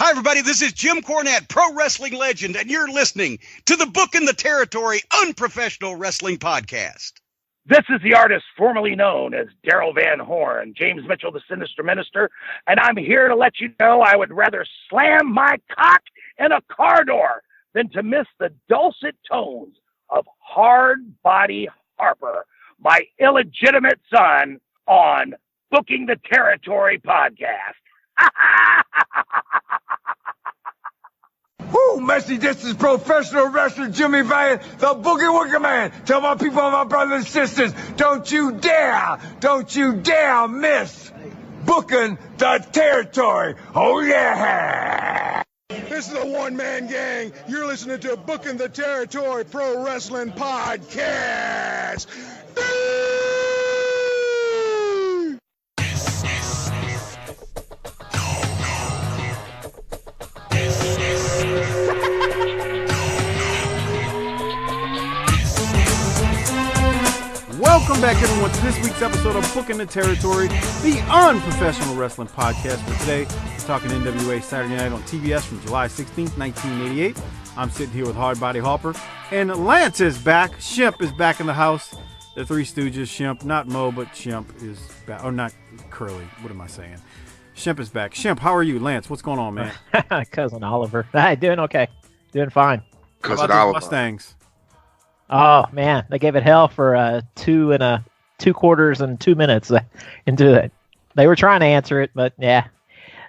Hi, everybody. This is Jim Cornette, pro wrestling legend, and you're listening to the Book in the Territory Unprofessional Wrestling Podcast. This is the artist formerly known as Daryl Van Horn, James Mitchell, the Sinister Minister, and I'm here to let you know I would rather slam my cock in a car door than to miss the dulcet tones of Hard Body Harper, my illegitimate son, on Booking the Territory podcast. Woo, Messi, this is professional wrestler Jimmy Valiant, the Boogie Woogie Man. Tell my people and my brothers and sisters, don't you dare miss Booking the Territory. Oh, yeah. This is a one-man gang. You're listening to Booking the Territory Pro Wrestling Podcast. Welcome back, everyone, to this week's episode of Booking the Territory, the unprofessional wrestling podcast. For today, we're talking NWA Saturday Night on TBS from July 16th, 1988. I'm sitting here with Hard Body Harper, and Lance is back. Shemp is back in the house. The Three Stooges, Shemp, not Mo, but Shemp is back. Oh, not Curly. What am I saying? Shemp is back. Shemp, how are you? Lance, what's going on, man? Cousin Oliver. Hi, doing okay. Doing fine. Cousin Oliver. Mustangs? Oh, man. They gave it hell for 2 quarters and 2 minutes into it. They were trying to answer it, but yeah.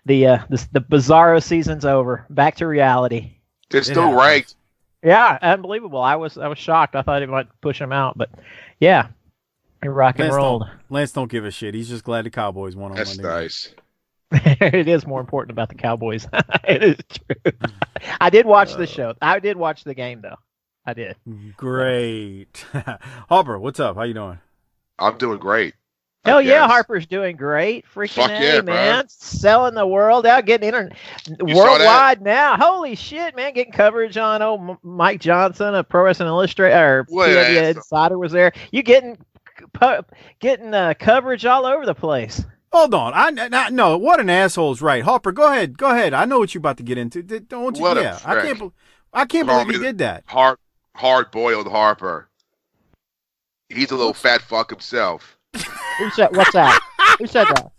The Bizarro season's over. Back to reality. They're still ranked. Yeah, unbelievable. I was shocked. I thought he might push him out, but yeah. He rock and rolled. Lance don't give a shit. He's just glad the Cowboys won on Monday. That's nice. It is more important about the Cowboys. It is true. I did watch the show. I did watch the game, though. I did. Great. Harper, what's up? How you doing? I'm doing great. Hell yeah, Harper's doing great. Freaking A, man. Bro. Selling the world out, getting worldwide now. Holy shit, man. Getting coverage on Mike Johnson, a Pro Wrestling Illustrated, or PWA Insider was there. You getting coverage all over the place. Hold on. No, what an asshole's right. Harper, go ahead. I know what you're about to get into. Don't you? Yeah. I can't believe he did that. Hard-boiled Harper. He's a little fat fuck himself. What's that? Who said that?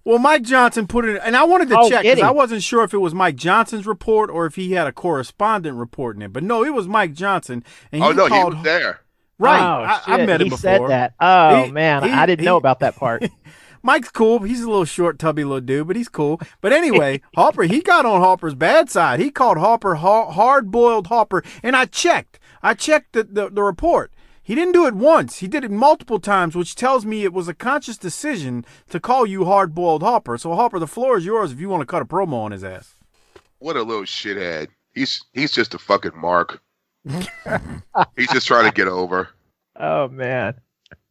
Well, Mike Johnson put it, and I wanted to check because I wasn't sure if it was Mike Johnson's report or if he had a correspondent reporting it. But no, it was Mike Johnson. And he was there. Right. Oh, I met him before. He said that. Oh, man. I didn't know about that part. Mike's cool. He's a little short, tubby little dude, but he's cool. But anyway, Harper, he got on Harper's bad side. He called Harper hard-boiled Harper, and I checked. The report. He didn't do it once. He did it multiple times, which tells me it was a conscious decision to call you hard-boiled Harper. So, Harper, the floor is yours if you want to cut a promo on his ass. What a little shithead. He's just a fucking mark. He's just trying to get over. Oh, man.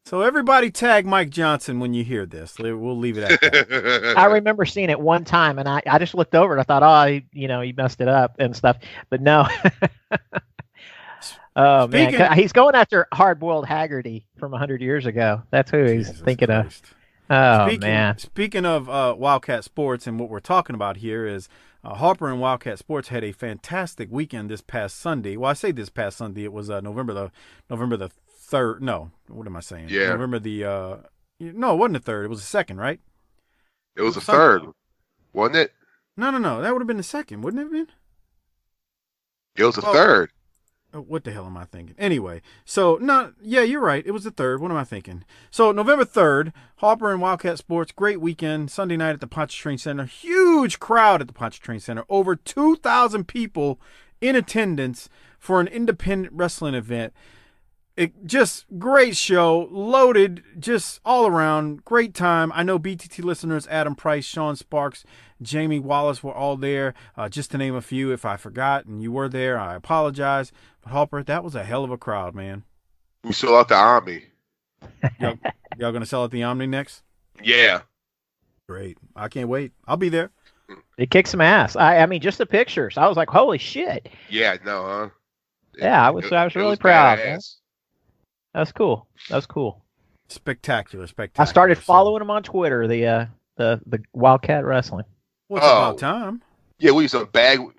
So everybody tag Mike Johnson when you hear this. We'll leave it at that. I remember seeing it one time, and I just looked over and I thought, he messed it up and stuff. But no. Oh, man. He's going after Hard-Boiled Haggerty from 100 years ago. That's who he's thinking Christ. Of. Oh, man. Speaking of Wildkat Sports, and what we're talking about here is Harper and Wildkat Sports had a fantastic weekend this past Sunday. Well, I say this past Sunday. It was November the 3rd. No, what am I saying? Yeah. November the no, it wasn't the 3rd. It was the 2nd, right? It was the 3rd, wasn't it? No. That would have been the 2nd, wouldn't it have been? It was the 3rd. What the hell am I thinking? Anyway, you're right. It was the 3rd. What am I thinking? So November 3rd, Harper and Wildkat Sports, great weekend. Sunday night at the Pontchartrain Center. Huge crowd at the Pontchartrain Center. Over 2,000 people in attendance for an independent wrestling event. Just great show, loaded, just all around, great time. I know BTT listeners, Adam Price, Sean Sparks, Jamie Wallace were all there, just to name a few. If I forgot and you were there, I apologize. But Harper, that was a hell of a crowd, man. We sold out the Omni. Y'all going to sell at the Omni next? Yeah. Great. I can't wait. I'll be there. It kicked some ass. I mean, just the pictures. I was like, holy shit. Yeah, no, huh? Yeah, I was really proud. That's cool. Spectacular. I started following him on Twitter, the Wildkat Wrestling. Well, it's about time. Yeah, we some bandwagon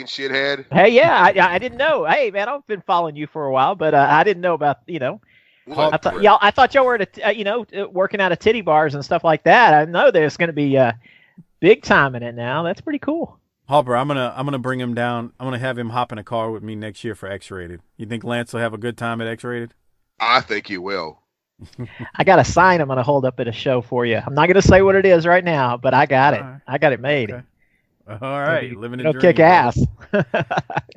shithead. Hey, yeah, I didn't know. Hey, man, I've been following you for a while, but I didn't know about, I thought y'all were at working out of titty bars and stuff like that. I know there's going to be big time in it now. That's pretty cool. Harper, I'm gonna bring him down. I'm gonna have him hop in a car with me next year for X-Rated. You think Lance will have a good time at X-Rated? I think he will. I got a sign I'm going to hold up at a show for you. I'm not going to say what it is right now, but I got it. Right. I got it made. Okay. All right. Living a dream. Kick ass.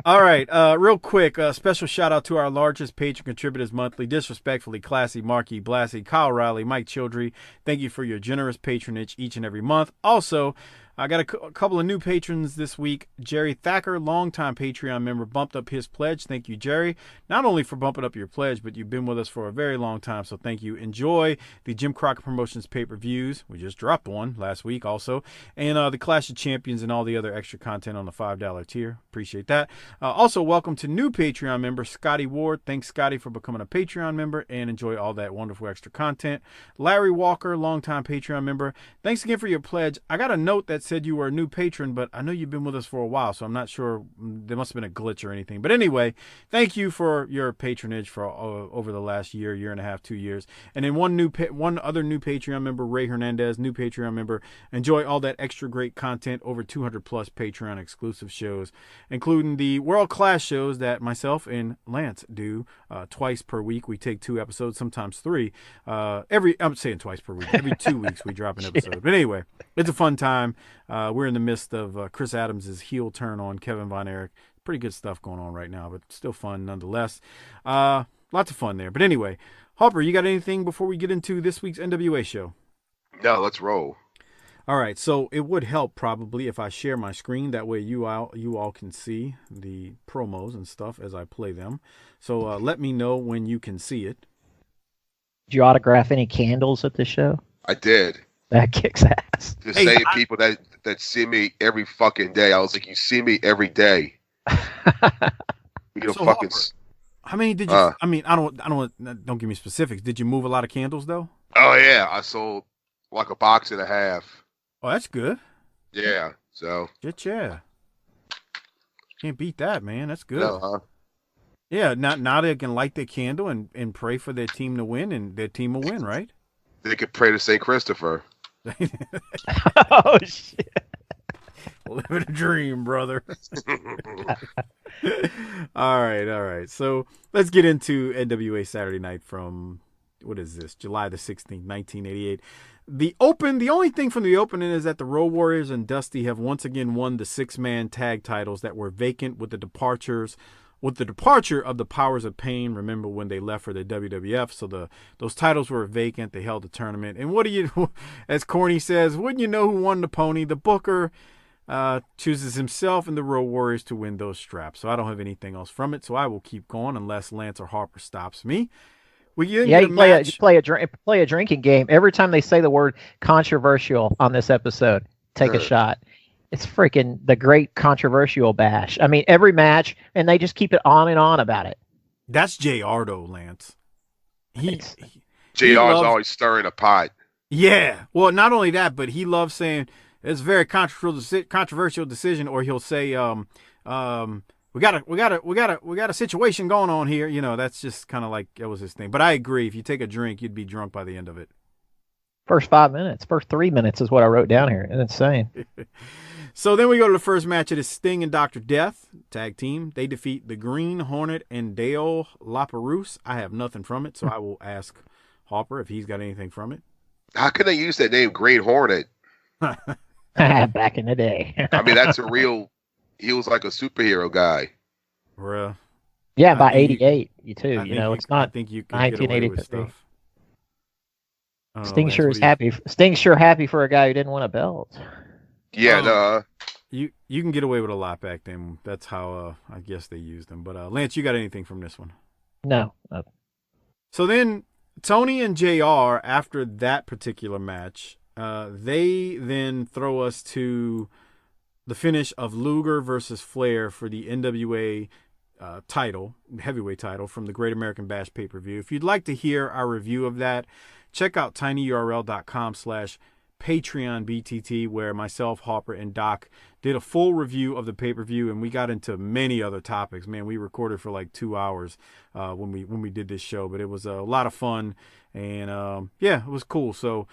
All right. Real quick, special shout out to our largest patron contributors monthly. Disrespectfully Classy, Marky, Blassie, Kyle Riley, Mike Childry. Thank you for your generous patronage each and every month. Also, I got a couple of new patrons this week. Jerry Thacker, longtime Patreon member, bumped up his pledge. Thank you, Jerry. Not only for bumping up your pledge, but you've been with us for a very long time, so thank you. Enjoy the Jim Crockett Promotions pay-per-views. We just dropped one last week also. And the Clash of Champions and all the other extra content on the $5 tier. Appreciate that. Also, welcome to new Patreon member, Scotty Ward. Thanks, Scotty, for becoming a Patreon member, and enjoy all that wonderful extra content. Larry Walker, longtime Patreon member. Thanks again for your pledge. I got a note that said you were a new patron, but I know you've been with us for a while, so I'm not sure. There must have been a glitch or anything. But anyway, thank you for your patronage for over the last year and a half, 2 years. And then one other new Patreon member, Ray Hernandez, new Patreon member. Enjoy all that extra great content, over 200 plus Patreon exclusive shows, including the world class shows that myself and Lance do twice per week. We take 2 episodes, sometimes 3. I'm saying twice per week. Every 2 weeks we drop an episode. But anyway, it's a fun time. We're in the midst of Chris Adams' heel turn on Kevin Von Erich. Pretty good stuff going on right now, but still fun nonetheless. Lots of fun there. But anyway, Harper, you got anything before we get into this week's NWA show? No, let's roll. All right, so it would help probably if I share my screen. That way you all can see the promos and stuff as I play them. So let me know when you can see it. Did you autograph any candles at the show? I did. That kicks ass. The same people that see me every fucking day. I was like, you see me every day. So Harper, how many did you? I mean, don't give me specifics. Did you move a lot of candles though? Oh yeah, I sold like a box and a half. Oh, that's good. Yeah. So. Yeah. Can't beat that, man. That's good. No, huh? Yeah. Now they can light their candle and pray for their team to win, and their team will win, right? They could pray to St. Christopher. Oh shit! Living a dream, brother. All right. So let's get into NWA Saturday Night from, what is this? July the 16th, 1988. The only thing from the opening is that the Road Warriors and Dusty have once again won the 6-man tag titles that were vacant with the departure of the Powers of Pain. Remember when they left for the WWF? So those titles were vacant. They held the tournament. And what do you, as Corny says, wouldn't you know who won the pony? The Booker chooses himself and the Road Warriors to win those straps. So I don't have anything else from it. So I will keep going unless Lance or Harper stops me. You play a drinking game. Every time they say the word controversial on this episode, take a shot. It's freaking the great controversial bash. I mean, every match, and they just keep it on and on about it. That's JR though, Lance. JR's always stirring a pot. Yeah. Well, not only that, but he loves saying it's a very controversial decision, or he'll say, we got a situation going on here. You know, that's just kind of like, that was his thing. But I agree. If you take a drink, you'd be drunk by the end of it. First 5 minutes, first 3 minutes is what I wrote down here. It's insane. So then we go to the first match. It is Sting and Dr. Death, tag team. They defeat the Green Hornet and Dale LaPerouse. I have nothing from it, so I will ask Harper if he's got anything from it. How can they use that name, Green Hornet? Back in the day. I mean, that's he was like a superhero guy. Bruh. Yeah, by 88, it's not. I think you can 1983. Sting's sure is happy. Sting's sure happy for a guy who didn't win a belt. Yeah, you can get away with a lot back then. That's how I guess they used them. But Lance, you got anything from this one? No. So then Tony and JR, after that particular match, they then throw us to the finish of Luger versus Flair for the NWA title, heavyweight title, from the Great American Bash pay-per-view. If you'd like to hear our review of that, check out tinyurl.com/pay Patreon BTT, where myself, Harper, and Doc did a full review of the pay-per-view, and we got into many other topics. Man, we recorded for like 2 hours when we did this show, but it was a lot of fun, and yeah, it was cool. So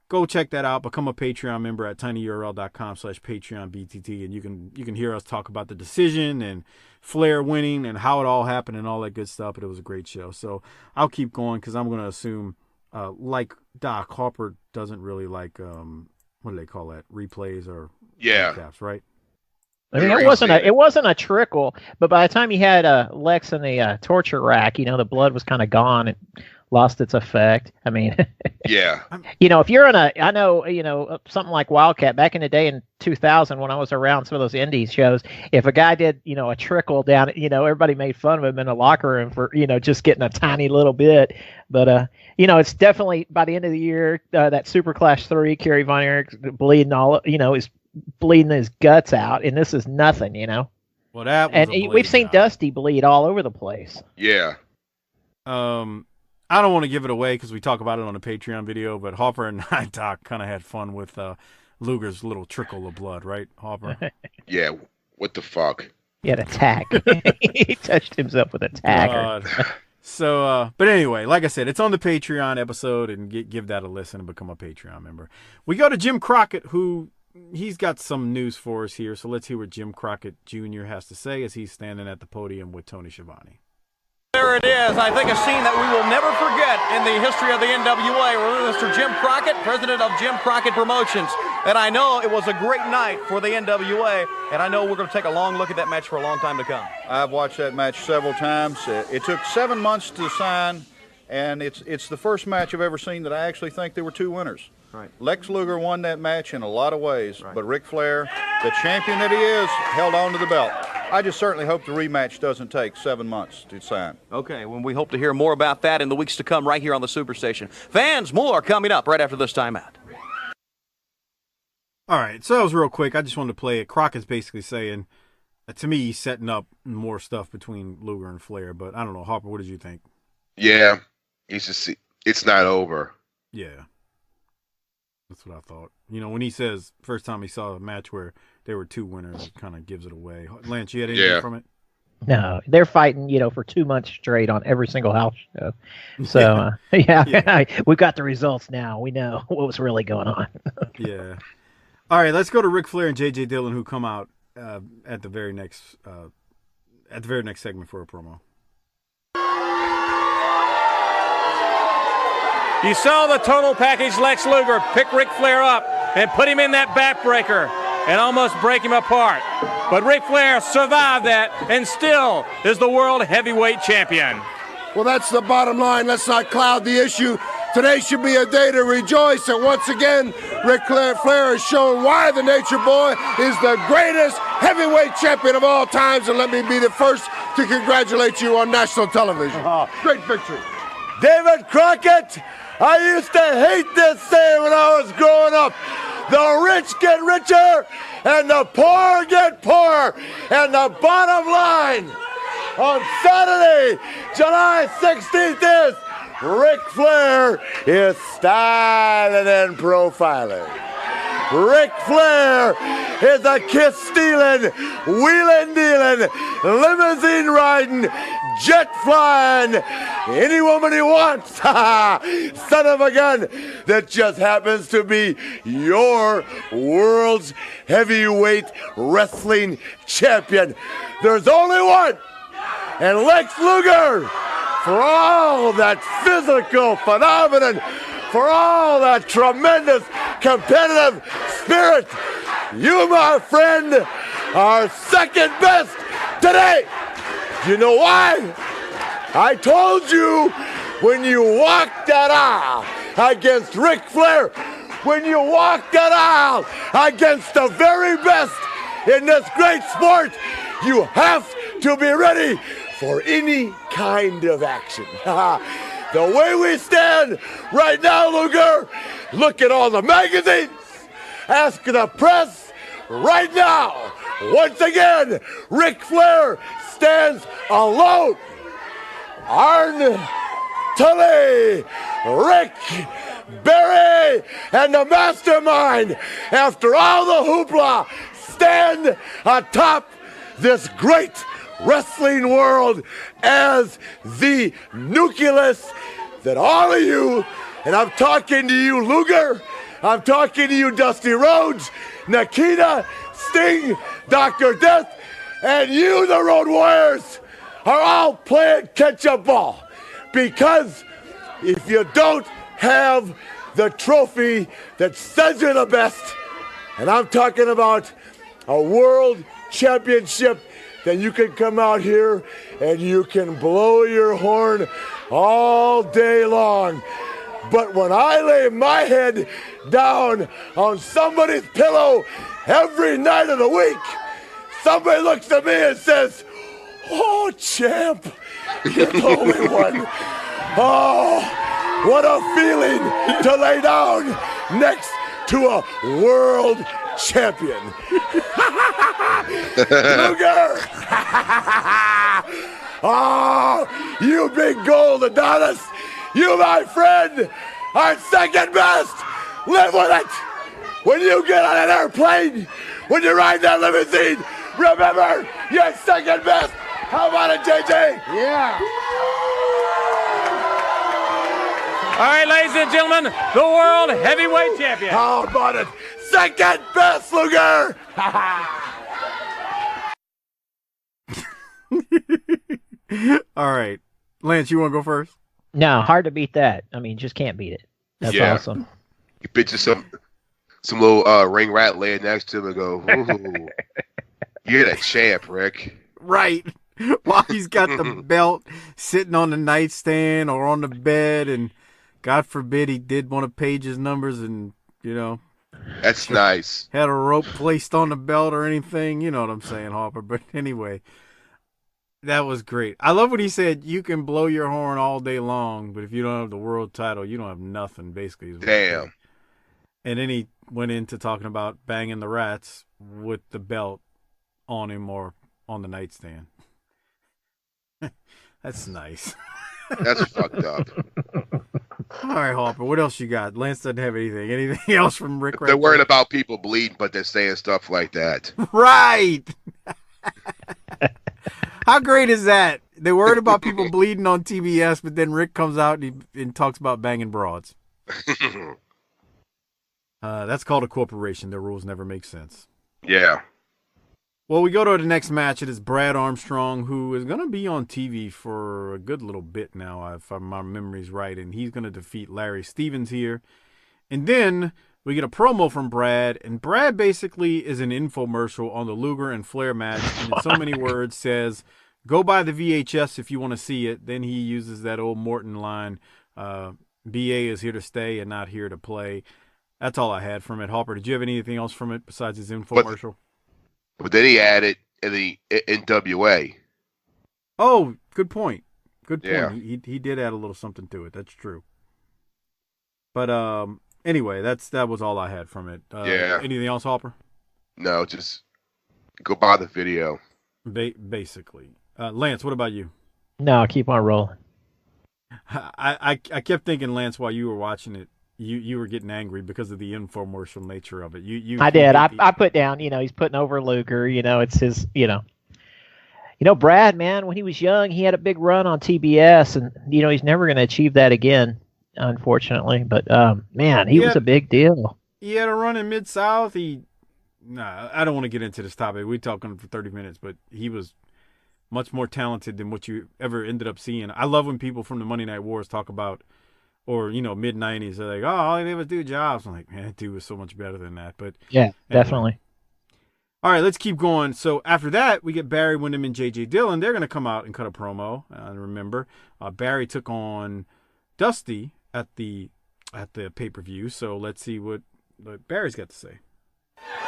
go check that out. Become a Patreon member at tinyurl.com/PatreonBTT, and you can hear us talk about the decision and Flair winning and how it all happened and all that good stuff. But it was a great show. So I'll keep going because I'm going to assume, like Doc, Harper doesn't really like what do they call that? Replays or recaps, right? I mean, it wasn't a trickle, but by the time he had Lex in the torture rack, the blood was kind of gone and lost its effect. I mean, yeah. If you're I know, something like Wildkat back in the day in 2000 when I was around some of those indie shows, if a guy did, a trickle down, everybody made fun of him in the locker room for, just getting a tiny little bit. But, it's definitely by the end of the year, that Super Clash 3, Kerry Von Erich's bleeding is bleeding his guts out, and this is nothing, Well, that was we've seen Dusty bleed all over the place. Yeah. I don't want to give it away because we talk about it on the Patreon video, but Harper and I, Doc, kind of had fun with Luger's little trickle of blood, right, Harper? Yeah, what the fuck? He had a tack. He touched himself with a tack. So, but anyway, like I said, it's on the Patreon episode, and give that a listen and become a Patreon member. We go to Jim Crockett, who he's got some news for us here, so let's hear what Jim Crockett Jr. has to say as he's standing at the podium with Tony Schiavone. There it is. I think a scene that we will never forget in the history of the NWA. We're with Mr. Jim Crockett, president of Jim Crockett Promotions. And I know it was a great night for the NWA, and I know we're going to take a long look at that match for a long time to come. I've watched that match several times. It took 7 months to sign, and it's the first match I've ever seen that I actually think there were two winners. Right. Lex Luger won that match in a lot of ways, but Ric Flair, the champion that he is, held on to the belt. I just certainly hope the rematch doesn't take 7 months to sign. Okay, well, we hope to hear more about that in the weeks to come right here on the Superstation. Fans, more coming up right after this timeout. All right, so that was real quick. I just wanted to play it. Crockett's basically saying, to me, he's setting up more stuff between Luger and Flair, but I don't know. Harper, what did you think? Yeah, it's not over. Yeah. That's what I thought. When he says first time he saw a match where there were two winners, it kind of gives it away. Lance, you had anything from it? No, they're fighting, for 2 months straight on every single house show. So, yeah. We've got the results now. We know what was really going on. Yeah. All right, let's go to Ric Flair and J.J. Dillon, who come out at the very next segment for a promo. You saw the total package Lex Luger pick Ric Flair up and put him in that backbreaker and almost break him apart. But Ric Flair survived that and still is the world heavyweight champion. Well, that's the bottom line. Let's not cloud the issue. Today should be a day to rejoice. And once again, Ric Flair has shown why the Nature Boy is the greatest heavyweight champion of all times. And let me be the first to congratulate you on national television. Great victory. David Crockett, I used to hate this saying when I was growing up. The rich get richer and the poor get poorer. And the bottom line on Saturday, July 16th is Ric Flair is styling and profiling. Ric Flair is a kiss-stealing, wheeling-dealing, limousine-riding, jet-flying, any woman he wants, son of a gun, that just happens to be your world's heavyweight wrestling champion. There's only one, and Lex Luger, for all that physical phenomenon, for all that tremendous competitive spirit, you, my friend, are second best today. Do you know why? I told you when you walked that aisle against Ric Flair, when you walked that aisle against the very best in this great sport, you have to be ready for any kind of action. The way we stand right now, Luger, look at all the magazines, ask the press right now. Once again, Ric Flair stands alone. Arn Tully, Rick Barry and the mastermind, after all the hoopla, stand atop this great wrestling world as the nucleus that all of you, and I'm talking to you, Luger, I'm talking to you, Dusty Rhodes, Nikita, Sting, Dr. Death, and you, the Road Warriors, are all playing catch-up ball. Because if you don't have the trophy that says you're the best, and I'm talking about a world championship, then you can come out here and you can blow your horn all day long. But when I lay my head down on somebody's pillow every night of the week, somebody looks at me and says, "Oh, champ, you're the only one." Oh, what a feeling to lay down next to a world champion. Luger! Oh, you big gold Adonis, you, my friend, are second best. Live with it. When you get on an airplane, when you ride that limousine, remember, you're second best. How about it, JJ? Yeah. All right, ladies and gentlemen, the World Heavyweight Champion. How about it? Second best, Luger. All right. Lance, you want to go first? No, hard to beat that. I mean, just can't beat it. That's awesome. You picture some little ring rat laying next to him and go, "Ooh, you're the champ, Rick." Right. While he's got the belt sitting on the nightstand or on the bed, and God forbid he did want to page his numbers and, you know. That's nice. Had a rope placed on the belt or anything. You know what I'm saying, Harper. But anyway, that was great. I love what he said. You can blow your horn all day long, but if you don't have the world title, you don't have nothing, basically. Damn. And then he went into talking about banging the rats with the belt on him or on the nightstand. That's nice. That's fucked up. All right, Harper, what else you got? Lance doesn't have anything. Anything else from Rick? They're worried about people bleeding, but they're saying stuff like that. Right. How great is that? They're worried about people bleeding on TBS, but then Rick comes out and talks about banging broads. That's called a corporation. Their rules never make sense. Yeah. Well, we go to the next match. It is Brad Armstrong, who is going to be on TV for a good little bit now, if my memory's right, and he's going to defeat Larry Stevens here. And then we get a promo from Brad, and Brad basically is an infomercial on the Luger and Flair match, and in so many words says, go buy the VHS if you want to see it. Then he uses that old Morton line, BA is here to stay and not here to play. That's all I had from it. Harper, did you have anything else from it besides his infomercial? But then he added in the NWA. Oh, good point. Good point. Yeah. He did add a little something to it. That's true. But anyway, that was all I had from it. Yeah. Anything else, Harper? No, just go buy the video. Basically. Lance, what about you? No, keep on rolling. I kept thinking, Lance, while you were watching it, you were getting angry because of the infomercial nature of it. I did. I put down, he's putting over Luger. It's his, Brad, man, when he was young, he had a big run on TBS, and, he's never going to achieve that again, unfortunately. But, man, he was a big deal. He had a run in Mid-South. I don't want to get into this topic. We're talking for 30 minutes, but he was much more talented than what you ever ended up seeing. I love when people from the Monday Night Wars talk about, or, mid-90s, they're like, oh, all they ever do jobs. I'm like, man, that dude was so much better than that. But yeah, anyway. Definitely. All right, let's keep going. So after that, we get Barry Windham and J.J. Dillon. They're going to come out and cut a promo. Remember, Barry took on Dusty at the pay-per-view. So let's see what Barry's got to say.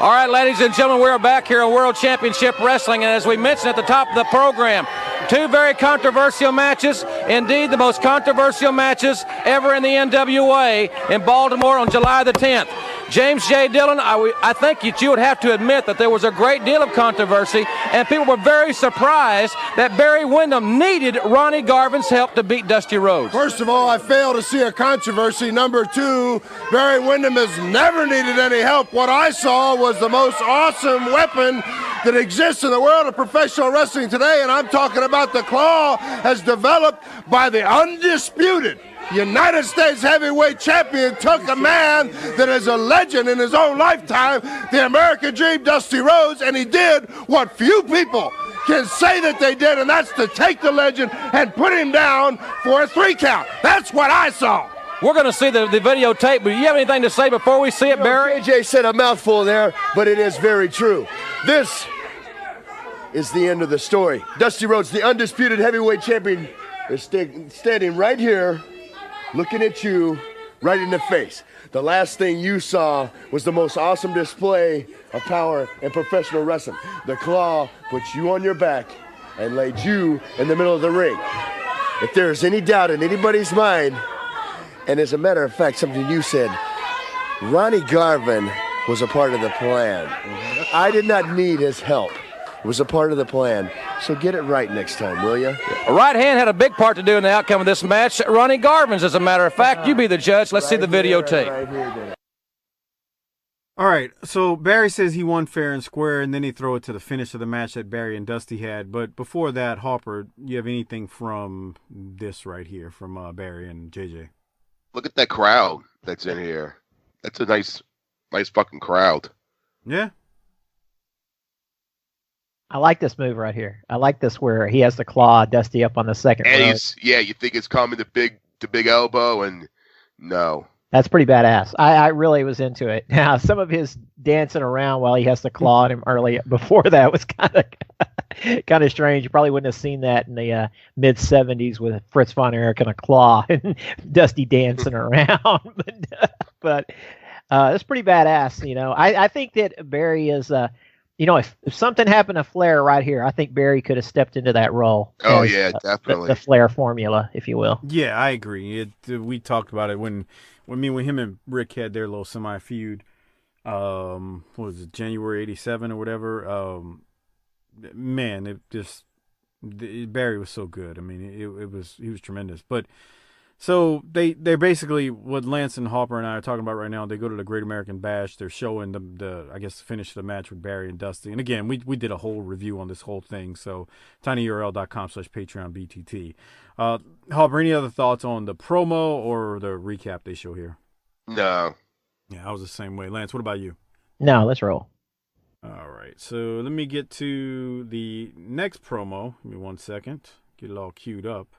All right, ladies and gentlemen, we're back here on World Championship Wrestling, and as we mentioned at the top of the program, two very controversial matches, indeed the most controversial matches ever in the NWA in Baltimore on July the 10th. James J. Dillon, I think that you would have to admit that there was a great deal of controversy, and people were very surprised that Barry Windham needed Ronnie Garvin's help to beat Dusty Rhodes. First of all, I fail to see a controversy. Number two, Barry Windham has never needed any help. What I saw was the most awesome weapon that exists in the world of professional wrestling today, and I'm talking about the claw as developed by the undisputed United States heavyweight champion, took a man that is a legend in his own lifetime, the American Dream, Dusty Rhodes, and he did what few people can say that they did, and that's to take the legend and put him down for a 3 count. That's what I saw. We're going to see the videotape, but do you have anything to say before we see it, Barry? AJ said a mouthful there, but it is very true. This is the end of the story. Dusty Rhodes, the undisputed heavyweight champion, is standing right here, looking at you right in the face. The last thing you saw was the most awesome display of power in professional wrestling. The claw put you on your back and laid you in the middle of the ring. If there's any doubt in anybody's mind, and as a matter of fact, something you said, Ronnie Garvin was a part of the plan. I did not need his help. It was a part of the plan. So get it right next time, will you? A right hand had a big part to do in the outcome of this match. Ronnie Garvin's, as a matter of fact. You be the judge. Let's see the videotape. All right, so Barry says he won fair and square, and then he throw it to the finish of the match that Barry and Dusty had. But before that, Harper, you have anything from this right here, from Barry and JJ? Look at that crowd that's in here. That's a nice fucking crowd. Yeah. I like this move right here. I like this where he has the claw Dusty up on the second row. You think it's coming to big elbow, and no. That's pretty badass. I really was into it. Now, some of his dancing around while he has the claw on him early before that was kind of strange. You probably wouldn't have seen that in the mid '70s with Fritz von Erich and a claw and Dusty dancing around. but it's pretty badass. You know, I think that Barry is. You know, if something happened to Flair right here, I think Barry could have stepped into that role. Oh, yeah, definitely. The Flair formula, if you will. Yeah, I agree. We talked about it when him and Rick had their little semi-feud. What was it, January '87 or whatever? Man, Barry was so good. I mean, he was tremendous. But so they're basically what Lance and Harper and I are talking about right now. They go to the Great American Bash. They're showing the I guess, finish of the match with Barry and Dusty. And again, we did a whole review on this whole thing. So tinyurl.com/PatreonBTT. Harper, any other thoughts on the promo or the recap they show here? No. Yeah, I was the same way. Lance, what about you? No, let's roll. All right. So let me get to the next promo. Give me 1 second. Get it all queued up.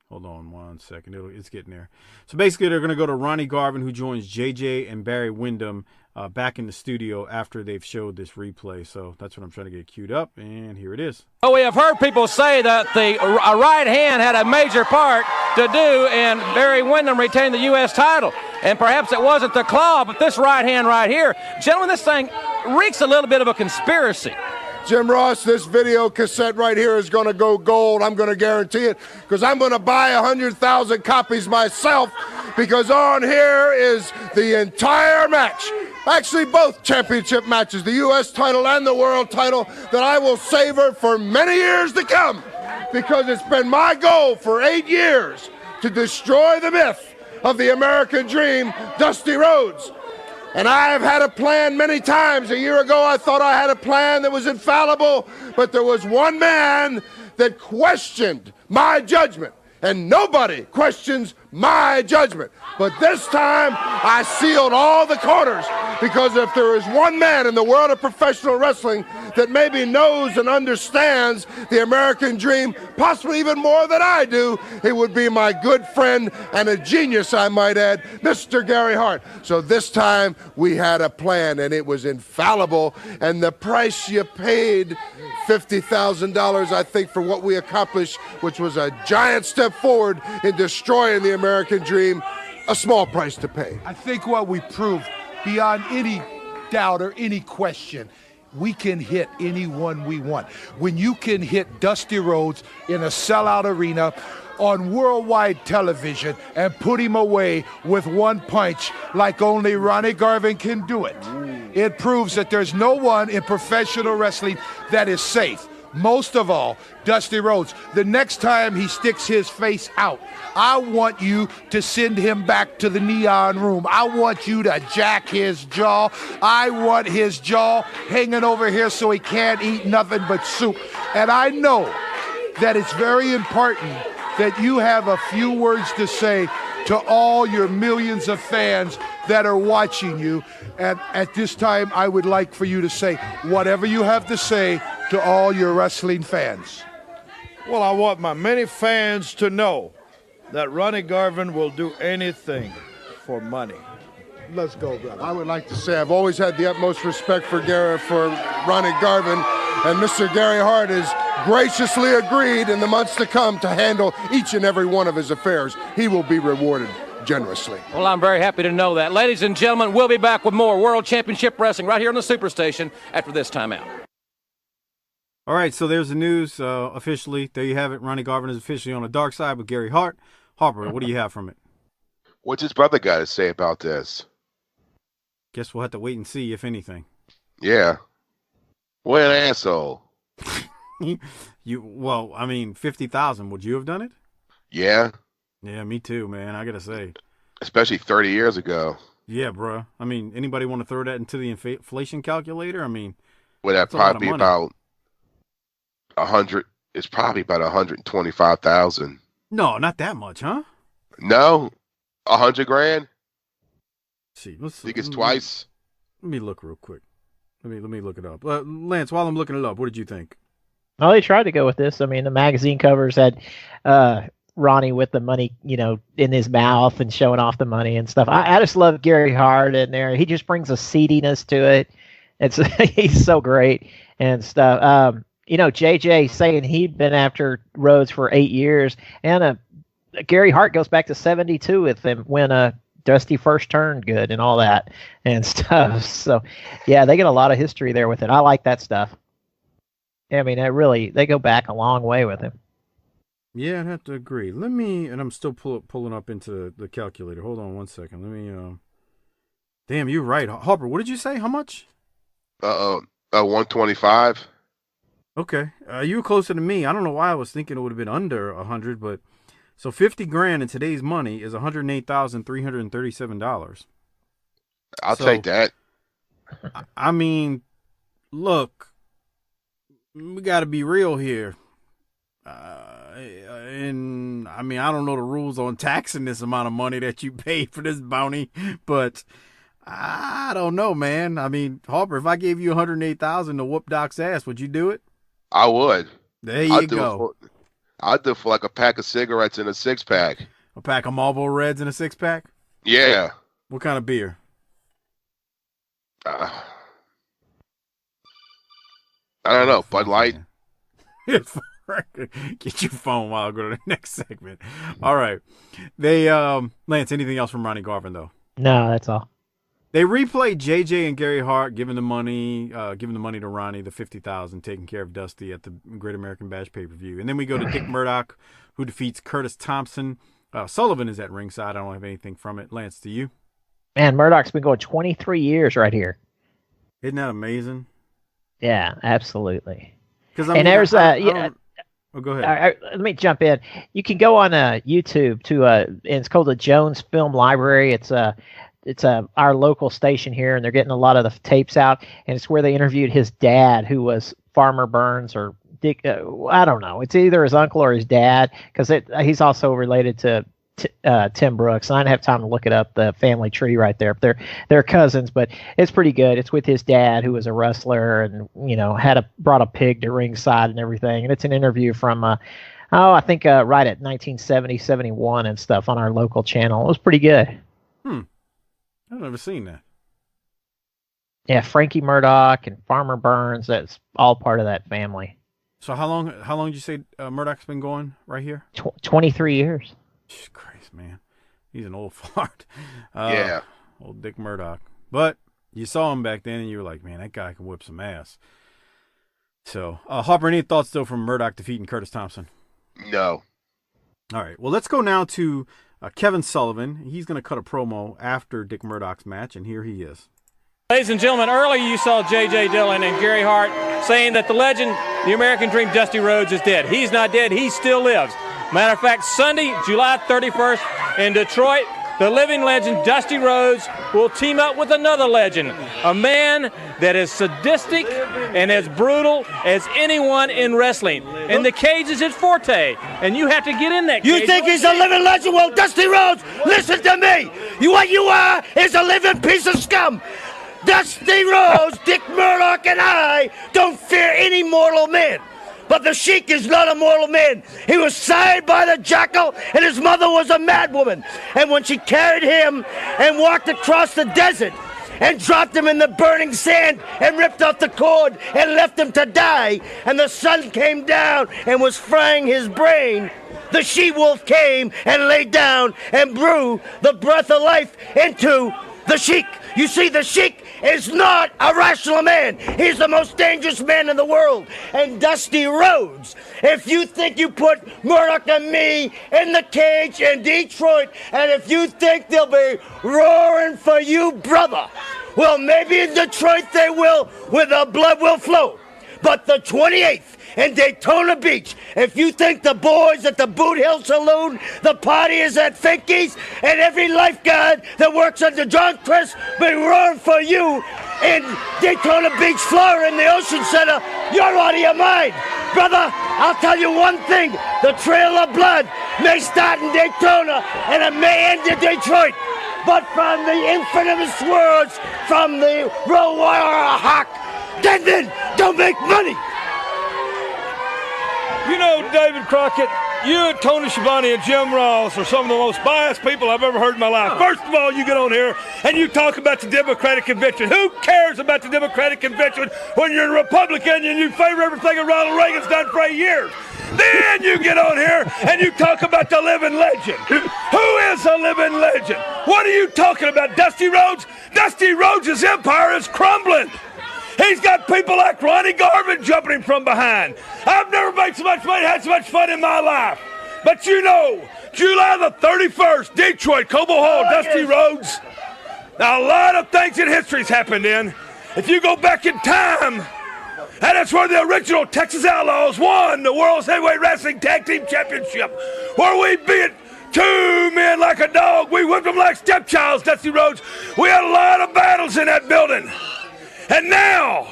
Hold on 1 second. It's getting there. So basically, they're going to go to Ronnie Garvin, who joins JJ and Barry Windham back in the studio after they've showed this replay. So that's what I'm trying to get queued up, and here it is. Oh, we have heard people say that a right hand had a major part to do in Barry Windham retaining the U.S. title. And perhaps it wasn't the claw, but this right hand right here. Gentlemen, this thing reeks a little bit of a conspiracy. Jim Ross, this video cassette right here is going to go gold. I'm going to guarantee it, because I'm going to buy 100,000 copies myself, because on here is the entire match. Actually, both championship matches, the U.S. title and the world title, that I will savor for many years to come, because it's been my goal for 8 years to destroy the myth of the American Dream, Dusty Rhodes. And I have had a plan many times. A year ago, I thought I had a plan that was infallible, but there was one man that questioned my judgment, and nobody questions my judgment. But this time, I sealed all the corners, because if there is one man in the world of professional wrestling that maybe knows and understands the American Dream, possibly even more than I do, it would be my good friend and a genius, I might add, Mr. Gary Hart. So this time, we had a plan, and it was infallible, and the price you paid, $50,000, I think, for what we accomplished, which was a giant step forward in destroying the American Dream, a small price to pay. I think what we proved, beyond any doubt or any question, we can hit anyone we want. When you can hit Dusty Rhodes in a sellout arena on worldwide television and put him away with one punch like only Ronnie Garvin can do it. It proves that there's no one in professional wrestling that is safe. Most of all, Dusty Rhodes, the next time he sticks his face out, I want you to send him back to the Neon Room. I want you to jack his jaw. I want his jaw hanging over here so he can't eat nothing but soup. And I know that it's very important that you have a few words to say to all your millions of fans that are watching you. And at this time, I would like for you to say whatever you have to say to all your wrestling fans. Well, I want my many fans to know that Ronnie Garvin will do anything for money. Let's go, brother. I would like to say I've always had the utmost respect for Ronnie Garvin, and Mr. Gary Hart has graciously agreed in the months to come to handle each and every one of his affairs. He will be rewarded generously. Well, I'm very happy to know that. Ladies and gentlemen, we'll be back with more World Championship Wrestling right here on the Superstation after this timeout. All right, so there's the news officially. There you have it. Ronnie Garvin is officially on the dark side with Gary Hart. Harper, what do you have from it? What's his brother got to say about this? Guess we'll have to wait and see, if anything. Yeah. What an asshole. Well, I mean, 50,000. Would you have done it? Yeah. Yeah, me too, man. I gotta say. Especially 30 years ago. Yeah, bro. I mean, anybody want to throw that into the inflation calculator? I mean, would that probably be about 100? It's probably about 125,000. No, not that much, huh? No, 100 grand. See, let's think it's twice. Let me look real quick. Let me look it up. Lance, while I'm looking it up, what did you think? Well, they tried to go with this. I mean, the magazine covers had Ronnie with the money, in his mouth and showing off the money and stuff. I just love Gary Hart in there. He just brings a seediness to it. He's so great and stuff. JJ saying he'd been after Rhodes for 8 years, and Gary Hart goes back to 72 with him when Dusty first turned good and all that and stuff. So, yeah, they get a lot of history there with it. I like that stuff. I mean, they go back a long way with him. Yeah, I'd have to agree. And I'm still pulling up into the calculator. Hold on one second. Damn, you're right. Harper, what did you say? How much? 125. Okay. You were closer to me. I don't know why I was thinking it would have been under 100, but so 50 grand in today's money is $108,337. I'll take that. I mean, look, we got to be real here. And I mean, I don't know the rules on taxing this amount of money that you paid for this bounty, but I don't know, man. I mean, Harper, if I gave you $108,000 to whoop Doc's ass, would you do it? I would. There you go. I'd do it for like a pack of cigarettes and a 6-pack. A pack of Marlboro Reds and a 6-pack? Yeah. What kind of beer? I don't know. Bud Light. Get your phone while I go to the next segment. All right. Lance, anything else from Ronnie Garvin, though? No, that's all. They replayed JJ and Gary Hart giving the money to Ronnie, the $50,000, taking care of Dusty at the Great American Bash pay-per-view. And then we go to Dick Murdoch, who defeats Curtis Thompson. Sullivan is at ringside. I don't have anything from it. Lance, do you? Man, Murdoch's been going 23 years right here. Isn't that amazing? Yeah, absolutely. Because and there's oh, go ahead. Let me jump in. You can go on YouTube to and it's called the Jones Film Library. It's our local station here, and they're getting a lot of the tapes out, and it's where they interviewed his dad, who was Farmer Burns or Dick. I don't know. It's either his uncle or his dad, because he's also related to Tim Brooks. And I didn't have time to look it up, the family tree right there. They're cousins, but it's pretty good. It's with his dad, who was a wrestler, and brought a pig to ringside and everything. And it's an interview from I think right at 1970, 71 and stuff on our local channel. It was pretty good. I've never seen that. Yeah, Frankie Murdoch and Farmer Burns, that's all part of that family. So how long did you say Murdoch's been going right here? 23 years. Christ, man. He's an old fart. Yeah. Old Dick Murdoch. But you saw him back then, and you were like, man, that guy can whip some ass. So, Harper, any thoughts, though, from Murdoch defeating Curtis Thompson? No. All right. Well, let's go now to Kevin Sullivan. He's going to cut a promo after Dick Murdoch's match, and here he is. Ladies and gentlemen, earlier you saw J.J. Dillon and Gary Hart saying that the legend, the American Dream, Dusty Rhodes, is dead. He's not dead. He still lives. Matter of fact, Sunday, July 31st in Detroit, the living legend Dusty Rhodes will team up with another legend, a man that is sadistic and as brutal as anyone in wrestling. And the cage is his forte, and you have to get in that cage. You think he's a living legend? Well, Dusty Rhodes, listen to me. What you are is a living piece of scum. Dusty Rhodes, Dick Murdoch, and I don't fear any mortal man. But the Sheik is not a mortal man. He was sired by the jackal, and his mother was a madwoman. And when she carried him and walked across the desert and dropped him in the burning sand and ripped off the cord and left him to die, and the sun came down and was frying his brain, the she-wolf came and laid down and blew the breath of life into the Sheik. You see, the Sheik is not a rational man. He's the most dangerous man in the world. And Dusty Rhodes, if you think you put Murdoch and me in the cage in Detroit, and if you think they'll be roaring for you, brother, well, maybe in Detroit they will, where the blood will flow. But the 28th in Daytona Beach, if you think the boys at the Boot Hill Saloon, the party is at Finky's, and every lifeguard that works under John Chris be roaring for you in Daytona Beach, Florida, in the Ocean Center, you're out of your mind. Brother, I'll tell you one thing. The trail of blood may start in Daytona, and it may end in Detroit. But from the infamous words from the Royal Warrior Hawk, dead men don't make money. You know, David Crockett, you and Tony Schiavone and Jim Ross are some of the most biased people I've ever heard in my life. First of all, you get on here and you talk about the Democratic Convention. Who cares about the Democratic Convention when you're a Republican and you favor everything that Ronald Reagan's done for 8 years? Then you get on here and you talk about the living legend. Who is a living legend? What are you talking about, Dusty Rhodes? Dusty Rhodes' empire is crumbling. He's got people like Ronnie Garvin jumping him from behind. I've never made so much money, had so much fun in my life. But you know, July the 31st, Detroit, Cobo Hall, Dusty Rhodes. Now, a lot of things in history's happened in. If you go back in time, and that's where the original Texas Outlaws won the World's Heavyweight Wrestling Tag Team Championship, where we beat two men like a dog. We whipped them like stepchilds, Dusty Rhodes. We had a lot of battles in that building. And now,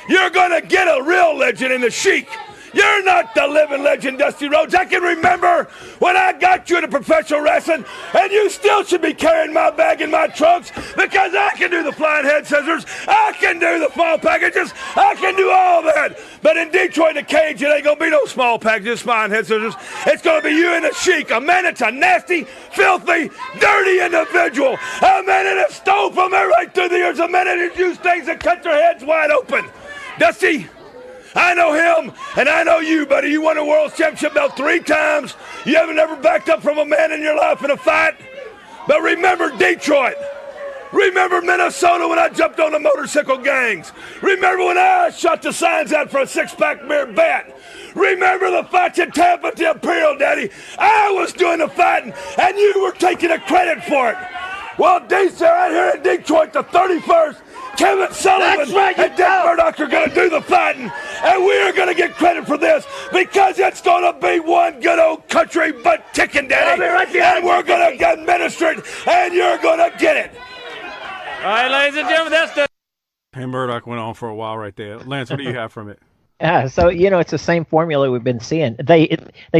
you're going to get a real legend in the Sheik. You're not the living legend, Dusty Rhodes. I can remember when I got you into professional wrestling, and you still should be carrying my bag in my trunks because I can do the flying head scissors. I can do the small packages. I can do all that. But in Detroit, in the cage, it ain't going to be no small packages, flying head scissors. It's going to be you and the Sheik, a man that's a nasty, filthy, dirty individual. A man that has stole from me right through the years. A man that has used things that cut their heads wide open. Dusty, I know him, and I know you, buddy. You won a world championship belt 3 times. You haven't ever backed up from a man in your life in a fight. But remember Detroit. Remember Minnesota when I jumped on the motorcycle gangs. Remember when I shot the signs out for a 6-pack beer bet. Remember the fights in Tampa at the Imperial, Daddy. I was doing the fighting, and you were taking the credit for it. Well, DC right here in Detroit, the 31st, Kevin Sullivan and Dick Murdoch are going to do the fighting, and we are going to get credit for this because it's going to be one good old country butt ticking, Daddy. And we're going to administer it, and you're going to get it. All right, ladies and gentlemen, that's the... And Murdoch went on for a while right there. Lance, what do you have from it? So, you know, it's the same formula we've been seeing. They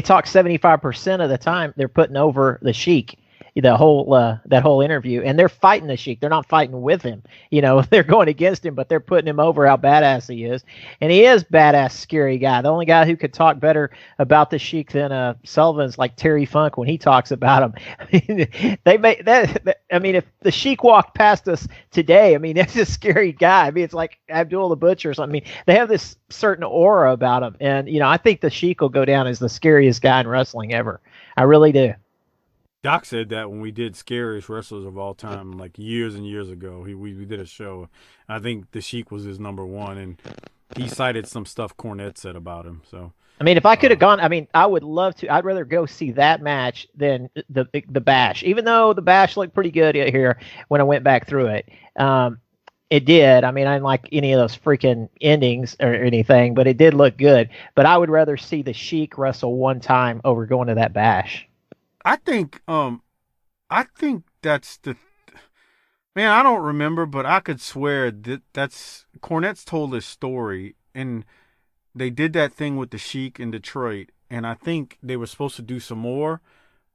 talk 75% of the time they're putting over the Sheik. The whole that whole interview, and they're fighting the Sheik. They're not fighting with him. You know, they're going against him, but they're putting him over how badass he is. And he is badass, scary guy. The only guy who could talk better about the Sheik than Sullivan's like Terry Funk when he talks about him. They make that. I mean, if the Sheik walked past us today, I mean, that's a scary guy. I mean, it's like Abdul the Butcher or something. I mean, they have this certain aura about him, and you know, I think the Sheik will go down as the scariest guy in wrestling ever. I really do. Doc said that when we did Scariest Wrestlers of All Time, like years and years ago. We did a show. I think the Sheik was his number one, and he cited some stuff Cornette said about him. So I mean, if I could have gone, I mean, I would love to. I'd rather go see that match than the Bash, even though the Bash looked pretty good here when I went back through it. It did. I mean, I didn't like any of those freaking endings or anything, but it did look good. But I would rather see the Sheik wrestle one time over going to that Bash. I think that's the man. I don't remember, but I could swear that's Cornette's told his story, and they did that thing with the Sheik in Detroit, and I think they were supposed to do some more,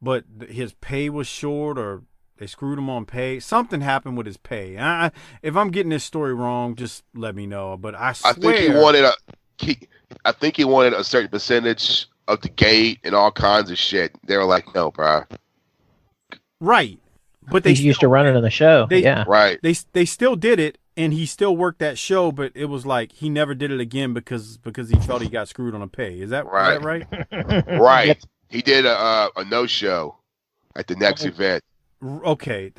but his pay was short, or they screwed him on pay. Something happened with his pay. If I'm getting this story wrong, just let me know. But I swear, I think he wanted a certain percentage of the gate and all kinds of shit. They were like, no, bro. Right. But they used to run it in the show. Right. They still did it, and he still worked that show, but it was like he never did it again because he felt he got screwed on a pay. Is that right? Right. He did a no-show at the next event. Okay,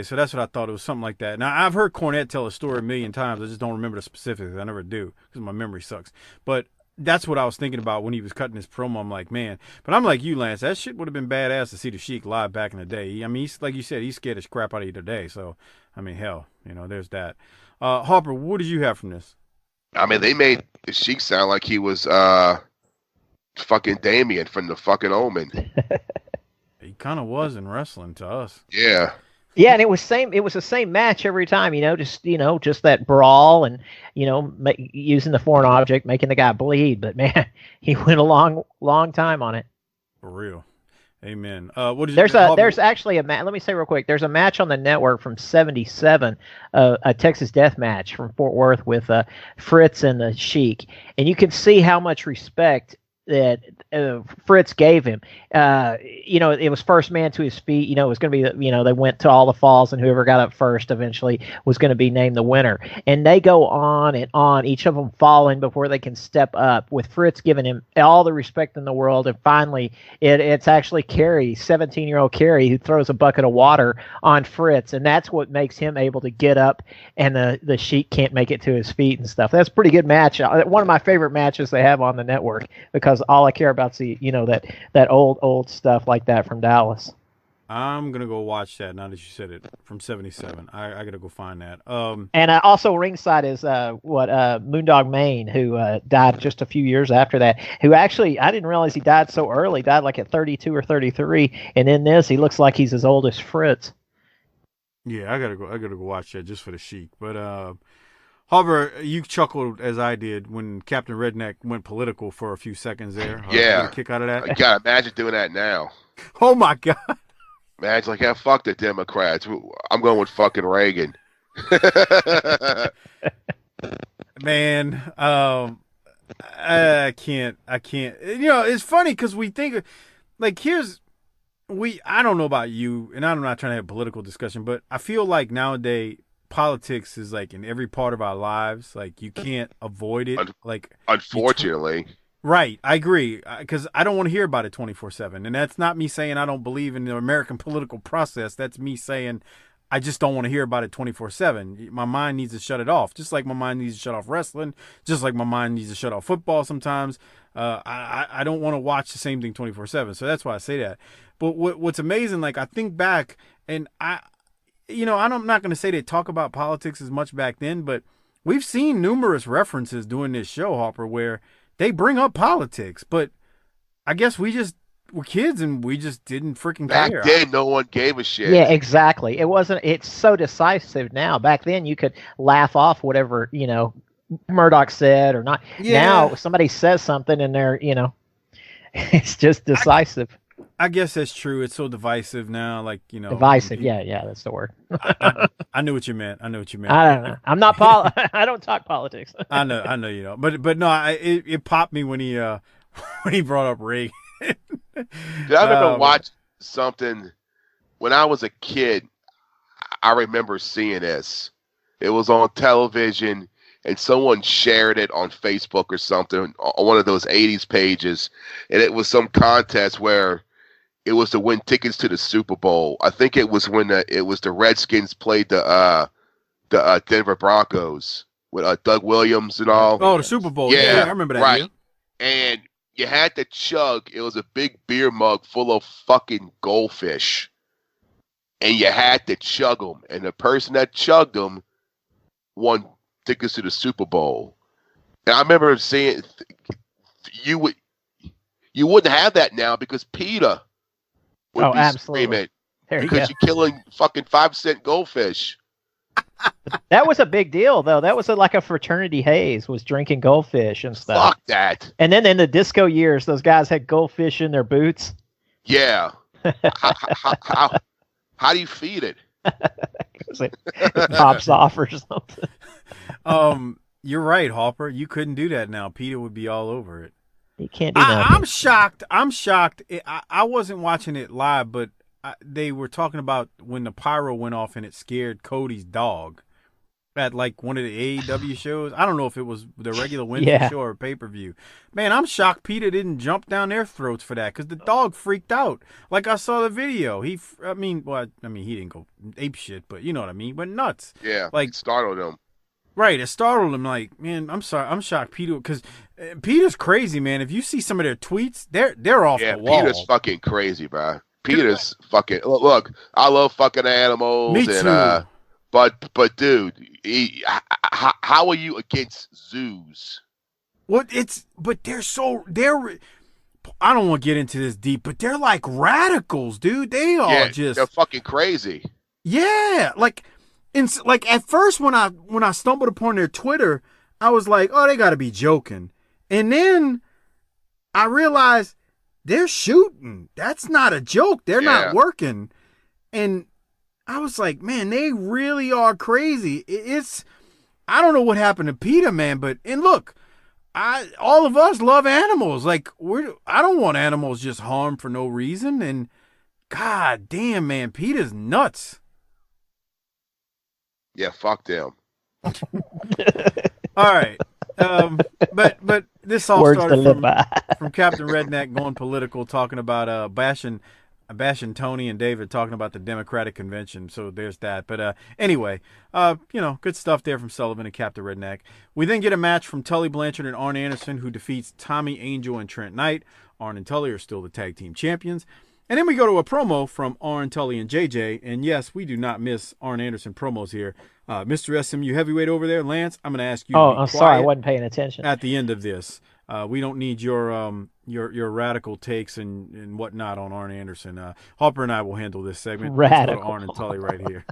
so that's what I thought. It was something like that. Now, I've heard Cornette tell a story a million times. I just don't remember the specifics. I never do because my memory sucks. But that's what I was thinking about when he was cutting his promo. I'm like, man. But I'm like you, Lance. That shit would have been badass to see the Sheik live back in the day. I mean, he's, like you said, he scared the crap out of you today. So, I mean, hell, there's that. Harper, what did you have from this? I mean, they made the Sheik sound like he was fucking Damien from the fucking Omen. He kind of was in wrestling to us. Yeah. Yeah, and it was the same match every time, just that brawl and, using the foreign object, making the guy bleed. But man, he went a long time on it. For real. Amen. There's actually a match. Let me say real quick. There's a match on the network from '77, a Texas Death Match from Fort Worth with Fritz and the Sheik, and you can see how much respect that Fritz gave him. It was first man to his feet. It was going to be, they went to all the falls, and whoever got up first eventually was going to be named the winner. And they go on and on, each of them falling before they can step up, with Fritz giving him all the respect in the world. And finally, it's actually Carrie, 17-year-old Carrie, who throws a bucket of water on Fritz. And that's what makes him able to get up, and the Sheik can't make it to his feet and stuff. That's a pretty good match. One of my favorite matches they have on the network, because all I care about is that old stuff like that from Dallas. I'm gonna go watch that now that you said it, from '77. I gotta go find that. And also ringside is Moondog Mayne, who died just a few years after that. Who actually, I didn't realize he died so early. Died like at 32 or 33. And in this, he looks like he's as old as Fritz. Yeah, I gotta go watch that just for the Sheik. But Harper, you chuckled as I did when Captain Redneck went political for a few seconds there. Yeah. Get a kick out of that. I gotta imagine doing that now. Oh my God. Man's like, yeah, fuck the Democrats. I'm going with fucking Reagan. Man, I can't. It's funny because we think, like, I don't know about you, and I'm not trying to have a political discussion, but I feel like nowadays politics is like in every part of our lives. Like, you can't avoid it. Unfortunately. Right, I agree, because I don't want to hear about it 24/7, and that's not me saying I don't believe in the American political process. That's me saying I just don't want to hear about it 24/7. My mind needs to shut it off, just like my mind needs to shut off wrestling, just like my mind needs to shut off football sometimes. I don't want to watch the same thing 24/7, so that's why I say that. But what's amazing, like, I think back, and I'm not going to say they talk about politics as much back then, but we've seen numerous references during this show, Harper, where they bring up politics, but I guess we just were kids and we just didn't freaking care. Back then, no one gave a shit. Yeah, exactly. It's so decisive now. Back then, you could laugh off whatever, Murdoch said or not. Yeah. Now, somebody says something and they're, it's just decisive. I guess that's true. It's so divisive now, like, Divisive, yeah, that's the word. I knew what you meant. I don't know. I'm not I don't talk politics. I know you don't. But no, it popped me when he brought up Reagan. Did I ever watch something when I was a kid? I remember seeing this. It was on television, and someone shared it on Facebook or something on one of those 80s pages, and it was some contest where it was to win tickets to the Super Bowl. I think it was when it was the Redskins played the Denver Broncos with Doug Williams and all. Oh, the Super Bowl. Yeah, I remember that. Right. Deal. And you had to chug. It was a big beer mug full of fucking goldfish. And you had to chug them. And the person that chugged them won tickets to the Super Bowl. And I remember saying, you wouldn't have that now because PETA would be screaming because you're killing fucking 5-cent goldfish. That was a big deal, though. That was like a fraternity haze, was drinking goldfish and stuff. Fuck that. And then in the disco years, those guys had goldfish in their boots. Yeah. How do you feed it? It pops off or something. You're right, Harper. You couldn't do that now. PETA would be all over it. You can't do that. I'm shocked. I wasn't watching it live, but they were talking about when the pyro went off and it scared Cody's dog at like one of the AEW shows. I don't know if it was the regular Wednesday show or pay-per-view. Man, I'm shocked PETA didn't jump down their throats for that because the dog freaked out. Like I saw the video. He didn't go ape shit, but you know what I mean. Went nuts. Yeah, like it startled him. Right, it startled him. Like, man, I'm sorry, I'm shocked, PETA, because PETA's crazy, man. If you see some of their tweets, they're off the wall. PETA's fucking crazy, bro. PETA's fucking look. I love fucking animals. Me too. But dude, how are you against zoos? But they're I don't want to get into this deep, but they're like radicals, dude. They are they're fucking crazy. Yeah, like at first when I stumbled upon their Twitter, I was like, oh, they got to be joking, and then I realized they're shooting. That's not a joke. They're not working, and I was like, man, they really are crazy. I don't know what happened to PETA, man, and look, all of us love animals. Like I don't want animals just harmed for no reason. And god damn, man, PETA's nuts. Yeah, fuck them. All right, but this all started from Captain Redneck going political, talking about bashing Tony and David, talking about the Democratic Convention. So there's that. But anyway, good stuff there from Sullivan and Captain Redneck. We then get a match from Tully Blanchard and Arn Anderson, who defeats Tommy Angel and Trent Knight. Arn and Tully are still the tag team champions. And then we go to a promo from Arn, Tully, and JJ. And yes, we do not miss Arn Anderson promos here. Mr. SMU heavyweight over there, Lance, I'm going to ask you to be I'm sorry, I wasn't paying attention. At the end of this. We don't need your radical takes and whatnot on Arn Anderson. Harper and I will handle this segment. Radical. Arn and Tully right here.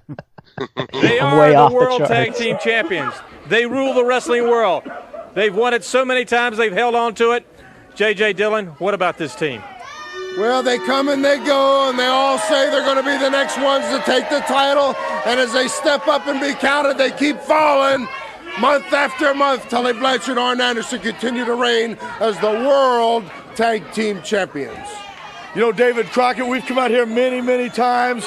They are the world tag team champions. They rule the wrestling world. They've won it so many times, they've held on to it. J.J. Dillon, what about this team? Well, they come and they go, and they all say they're going to be the next ones to take the title. And as they step up and be counted, they keep falling. Month after month, Tully Blanchard and Arn Anderson continue to reign as the World Tag Team Champions. You know, David Crockett, we've come out here many, many times,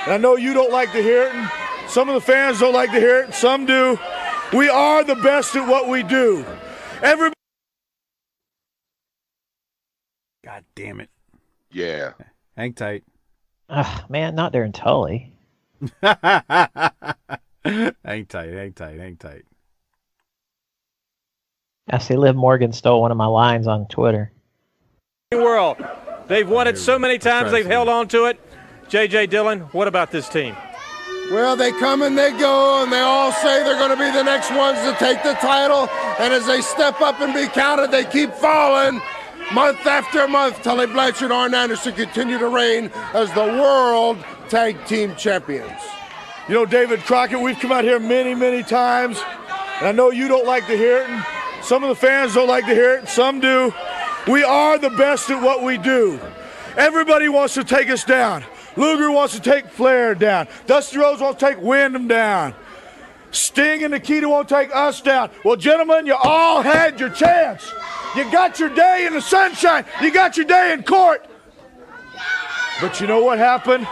and I know you don't like to hear it, and some of the fans don't like to hear it, and some do. We are the best at what we do. Everybody. God damn it. Yeah. Hang tight. Man, not there in Tully. Hang tight. I see Liv Morgan stole one of my lines on Twitter. World. They've won it so many times, they've held on to it. J.J. Dillon, what about this team? Well, they come and they go, and they all say they're going to be the next ones to take the title. And as they step up and be counted, they keep falling. Month after month, Tully Blanchard and Arn Anderson continue to reign as the World Tag Team Champions. You know, David Crockett, we've come out here many, many times, and I know you don't like to hear it, and some of the fans don't like to hear it, and some do. We are the best at what we do. Everybody wants to take us down. Luger wants to take Flair down. Dusty Rhodes wants to take Wyndham down. Sting and Nikita won't take us down. Well, gentlemen, you all had your chance. You got your day in the sunshine. You got your day in court. But you know what happened?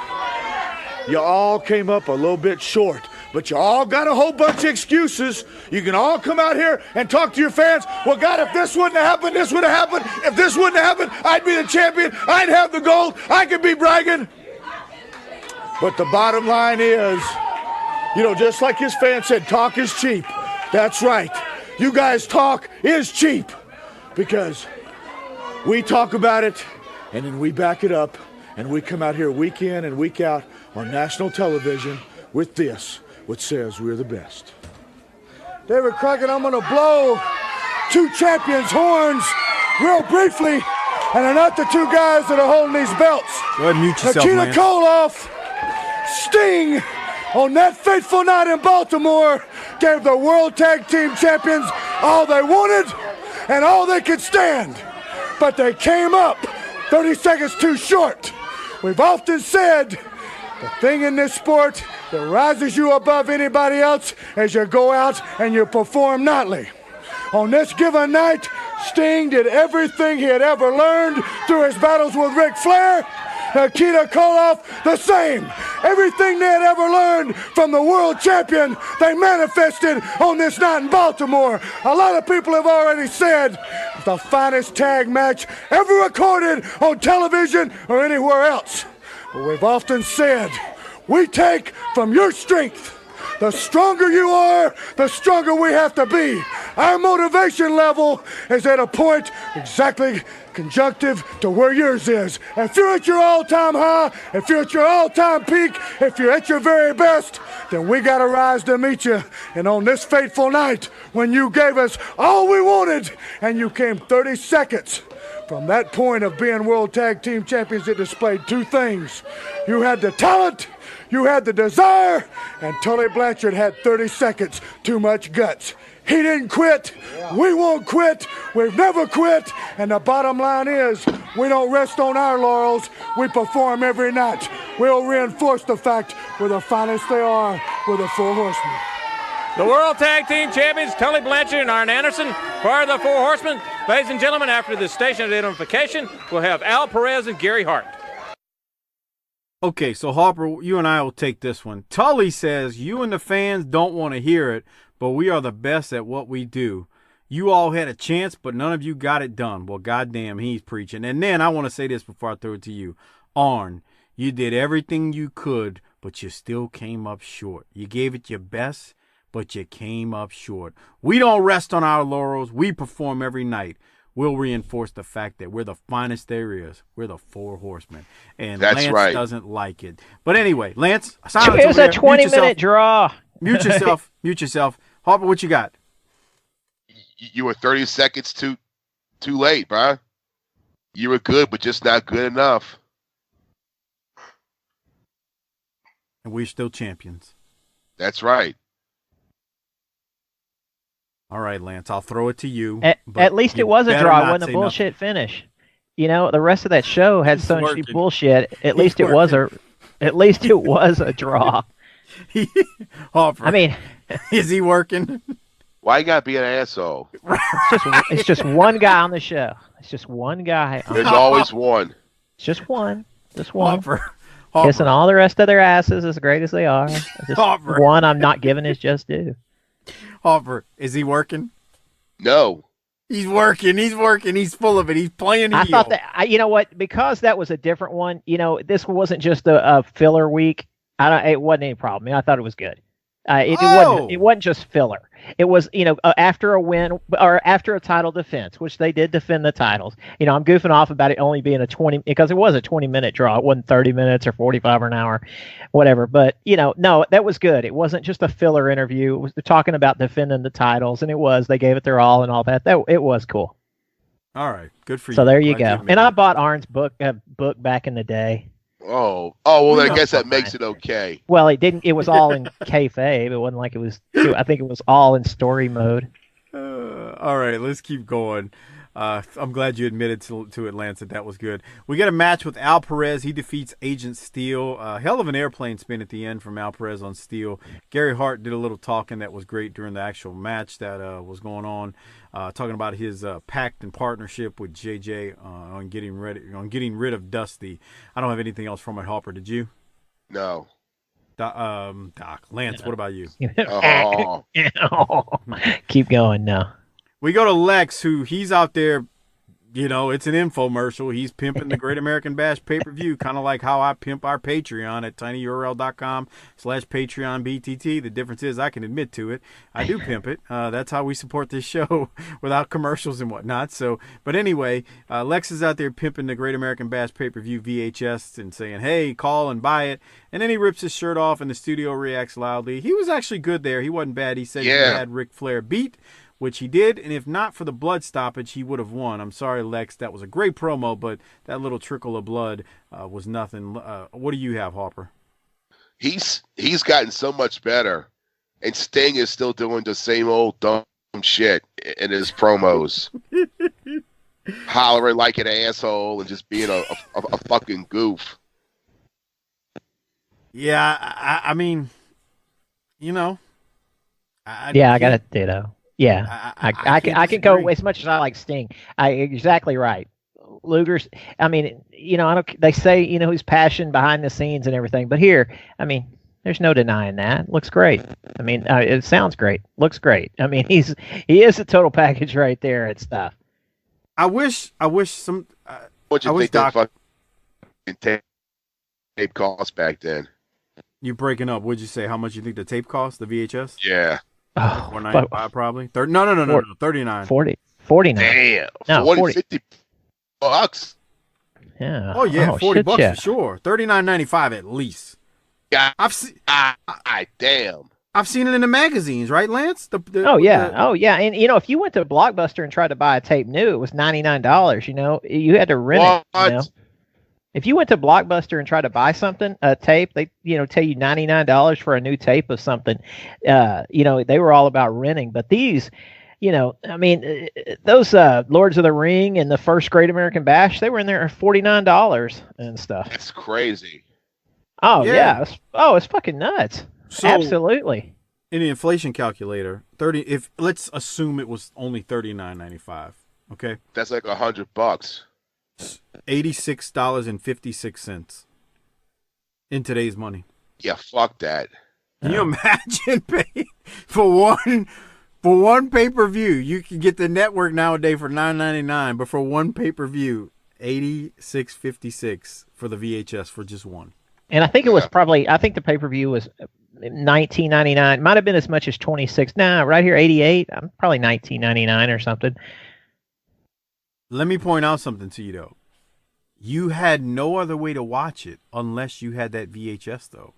You all came up a little bit short. But you all got a whole bunch of excuses. You can all come out here and talk to your fans. Well, God, if this wouldn't have happened, this would have happened. If this wouldn't have happened, I'd be the champion. I'd have the gold. I could be bragging. But the bottom line is, you know, just like his fans said, talk is cheap. That's right. You guys talk is cheap because we talk about it and then we back it up and we come out here week in and week out on national television with this, which says we're the best. David Crockett, I'm going to blow two champions' horns real briefly, and they're not the two guys that are holding these belts. Go ahead and mute yourself, Nikita man. Koloff, Sting, on that fateful night in Baltimore, gave the World Tag Team Champions all they wanted and all they could stand. But they came up 30 seconds too short. We've often said the thing in this sport that rises you above anybody else is you go out and you perform nightly. On this given night, Sting did everything he had ever learned through his battles with Ric Flair. Nikita Koloff, the same. Everything they had ever learned from the world champion, they manifested on this night in Baltimore. A lot of people have already said the finest tag match ever recorded on television or anywhere else. But we've often said, we take from your strength. The stronger you are, the stronger we have to be. Our motivation level is at a point exactly conjunctive to where yours is. If you're at your all-time high, if you're at your all-time peak, if you're at your very best, then we got to rise to meet you. And on this fateful night, when you gave us all we wanted, and you came 30 seconds from that point of being World Tag Team Champions, it displayed two things. You had the talent, you had the desire, and Tully Blanchard had 30 seconds, too much guts. He didn't quit. We won't quit. We've never quit. And the bottom line is, we don't rest on our laurels. We perform every night. We'll reinforce the fact we're the finest they are. We're the Four Horsemen. The World Tag Team Champions, Tully Blanchard and Arn Anderson, part of the Four Horsemen. Ladies and gentlemen, after the station identification, we'll have Al Perez and Gary Hart. Okay, so Harper, you and I will take this one. Tully says, you and the fans don't want to hear it, but we are the best at what we do. You all had a chance, but none of you got it done. Well, goddamn, he's preaching. And then I want to say this before I throw it to you. Arn, you did everything you could, but you still came up short. You gave it your best, but you came up short. We don't rest on our laurels. We perform every night. We'll reinforce the fact that we're the finest there is. We're the Four Horsemen. And That's Lance right. doesn't like it. But anyway, Lance, it was a 20-minute draw. Mute yourself. Mute yourself. Harper, what you got? You were 30 seconds too late, bro. You were good, but just not good enough. And we're still champions. That's right. All right, Lance, I'll throw it to you. At least it was a draw. It wasn't a bullshit finish. You know, the rest of that show had so much bullshit. At least it was a draw. Harper, I mean, is he working? Why you gotta be an asshole? It's just one guy on the show. It's just one guy. There's always one. It's just one. Just one. Harper. Kissing all the rest of their asses as great as they are. Just Harper. one I'm not giving his just due. Harper, is he working? No. He's working. He's working. He's full of it. He's playing I heel. thought that, you know what, because that was a different one, you know, this wasn't just a filler week. It wasn't any problem. I thought it was good. It wasn't just filler. It was, you know, after a win or after a title defense, which they did defend the titles. You know, I'm goofing off about it only being because it was a 20-minute draw. It wasn't 30 minutes or 45 or an hour, whatever. But, you know, no, that was good. It wasn't just a filler interview. It was talking about defending the titles, and they gave it their all and all that. It was cool. All right, good for you. So there you go. And I bought Arn's book back in the day. Oh, well, I guess that makes it okay. Well, it didn't. It was all in kayfabe. It wasn't like it was. I think it was all in story mode. All right, let's keep going. I'm glad you admitted to it, Lance, that was good. We get a match with Al Perez. He defeats Agent Steel. Hell of an airplane spin at the end from Al Perez on Steel. Gary Hart did a little talking that was great during the actual match that was going on, talking about his pact and partnership with JJ on getting rid of Dusty. I don't have anything else from it, Harper. Did you? No. Doc, Lance, what about you? Keep going now. We go to Lex, he's out there You know, it's an infomercial. He's pimping the Great American Bash pay-per-view, kind of like how I pimp our Patreon at tinyurl.com/PatreonBTT. The difference is I can admit to it. I do pimp it. That's how we support this show without commercials and whatnot. So, but anyway, Lex is out there pimping the Great American Bash pay-per-view VHS and saying, hey, call and buy it. And then he rips his shirt off and the studio reacts loudly. He was actually good there. He wasn't bad. He said he had Ric Flair beat, which he did, and if not for the blood stoppage, he would have won. I'm sorry, Lex. That was a great promo, but that little trickle of blood was nothing. What do you have, Harper? He's gotten so much better, and Sting is still doing the same old dumb shit in his promos. Hollering like an asshole and just being a fucking goof. Yeah, I mean, you know. I got a ditto. Yeah, I can go as much as I like Sting. Exactly right. Luger's. I mean, you know, I don't. They say, you know, he's passion behind the scenes and everything, but here, I mean, there's no denying that. Looks great. I mean, it sounds great. Looks great. I mean, he is a total package right there and stuff. I wish some. What you think that fucking tape cost back then? You breaking up? What'd you say? How much you think the tape cost? The VHS? Yeah. Oh, 495 probably. No, 39. 40. 49. Damn. No, 40, 50 bucks. Yeah. Oh yeah, 40 bucks yeah. for sure. $39.95 at least. Yeah. I've seen. Damn. I've seen it in the magazines, right, Lance? Oh yeah. And you know, if you went to Blockbuster and tried to buy a tape new, it was $99. You know, you had to rent it. You know? If you went to Blockbuster and tried to buy something, a tape, they, you know, tell you $99 for a new tape of something. You know, they were all about renting. But these, you know, I mean, those Lords of the Ring and the first Great American Bash, they were in there for $49 and stuff. That's crazy. Oh yeah. It's fucking nuts. So, absolutely. In the inflation calculator, let's assume it was only $39.95. Okay. That's like $100. $86.56 in today's money. Yeah, fuck that. Can you imagine paying for one pay-per-view? You can get the network nowadays for $9.99, but for one pay-per-view, $86.56 for the VHS for just one. And I think it was probably. I think the pay-per-view was $19.99. Might have been as much as $26. Nah, right here $88. I'm probably $19.99 or something. Let me point out something to you, though. You had no other way to watch it unless you had that VHS, though.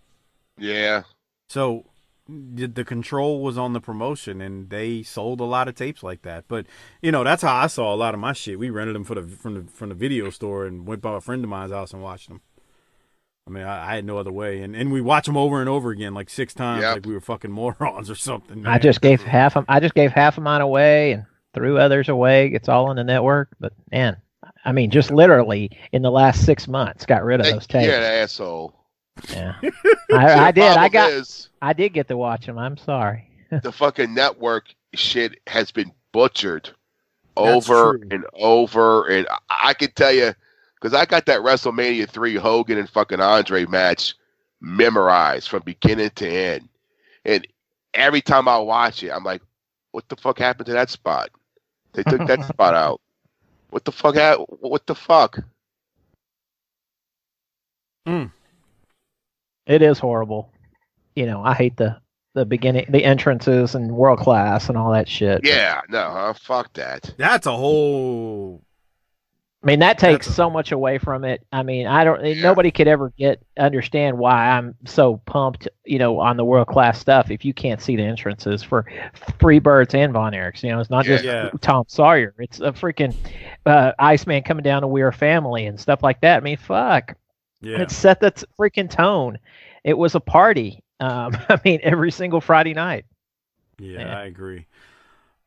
Yeah. So the control was on the promotion, and they sold a lot of tapes like that. But, you know, that's how I saw a lot of my shit. We rented them from the video store and went by a friend of mine's house and watched them. I mean, I had no other way. And we watch them over and over again, like 6 times, like we were fucking morons or something. Man. I just gave half of mine away and threw others away. It's all on the network. But, man, I mean, just literally in the last 6 months, got rid of those tapes. You're an asshole. Yeah, I did. I did get to watch them. I'm sorry. The fucking network shit has been butchered over and over. And I can tell you, because I got that WrestleMania 3 Hogan and fucking Andre match memorized from beginning to end. And every time I watch it, I'm like, what the fuck happened to that spot? They took that spot out. What the fuck? What the fuck? It is horrible. You know, I hate the beginning, the entrances and world class and all that shit. Yeah, fuck that. That's a whole. I mean, that takes so much away from it. I mean, nobody could ever understand why I'm so pumped, you know, on the world class stuff if you can't see the entrances for Freebirds and Von Erichs. You know, it's not just Tom Sawyer. It's a freaking Iceman coming down to We Are Family and stuff like that. I mean, fuck. Yeah. It set the freaking tone. It was a party. I mean, every single Friday night. Yeah, I agree.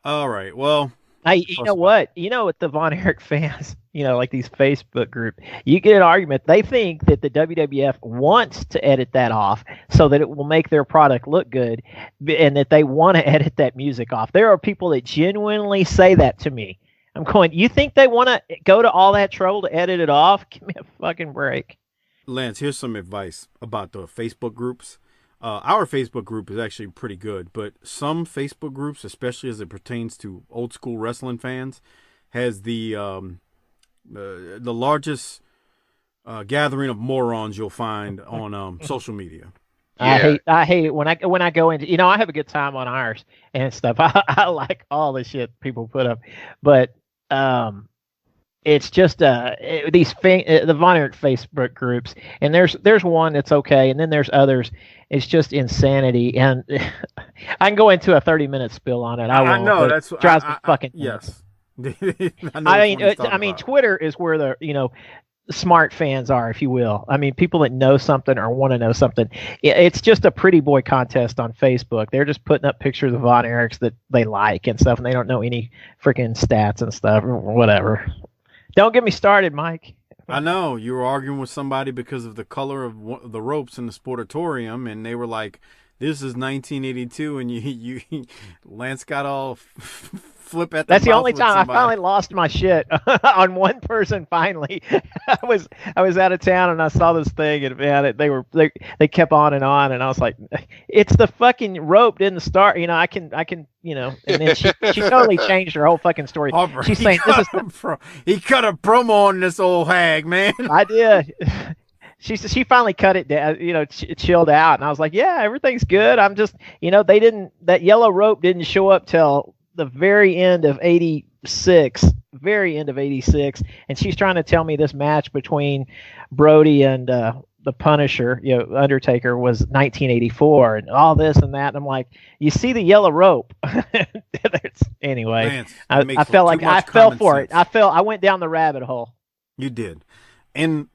All right. Well, you know what? You know, with the Von Erich fans, you know, like these Facebook group, you get an argument. They think that the WWF wants to edit that off so that it will make their product look good, and that they want to edit that music off. There are people that genuinely say that to me. I'm going, you think they want to go to all that trouble to edit it off? Give me a fucking break. Lance, here's some advice about the Facebook groups. Our Facebook group is actually pretty good, but some Facebook groups, especially as it pertains to old school wrestling fans, has the the largest gathering of morons you'll find on social media. Yeah. I hate it when I go into, I have a good time on ours and stuff. I like all the shit people put up, but it's just the Von Erich Facebook groups, and there's one that's okay, and then there's others. It's just insanity, and I can go into a 30-minute spill on it. I know that's drives me fucking nuts. Yes. I mean, Twitter is where the smart fans are, if you will. I mean, people that know something or want to know something. It's just a pretty boy contest on Facebook. They're just putting up pictures of Von Erichs that they like and stuff, and they don't know any freaking stats and stuff or whatever. Don't get me started, Mike. I know you were arguing with somebody because of the color of the ropes in the sportatorium, and they were like, "This is 1982," and you Lance got all flip at. That's the only time I finally lost my shit on one person. Finally, I was out of town and I saw this thing, and man, they kept on, and I was like, "It's the fucking rope didn't start." I can. And then she totally changed her whole fucking story. Harper, she's saying this is he cut a promo on this old hag, man. I did. She finally cut it down, chilled out, and I was like, yeah, everything's good. I'm just, that yellow rope didn't show up till the very end of '86, and she's trying to tell me this match between Brody and the Punisher, Undertaker, was 1984, and all this and that. And I'm like, you see the yellow rope? Anyway, Lance, I felt like I fell for it. I went down the rabbit hole. You did, and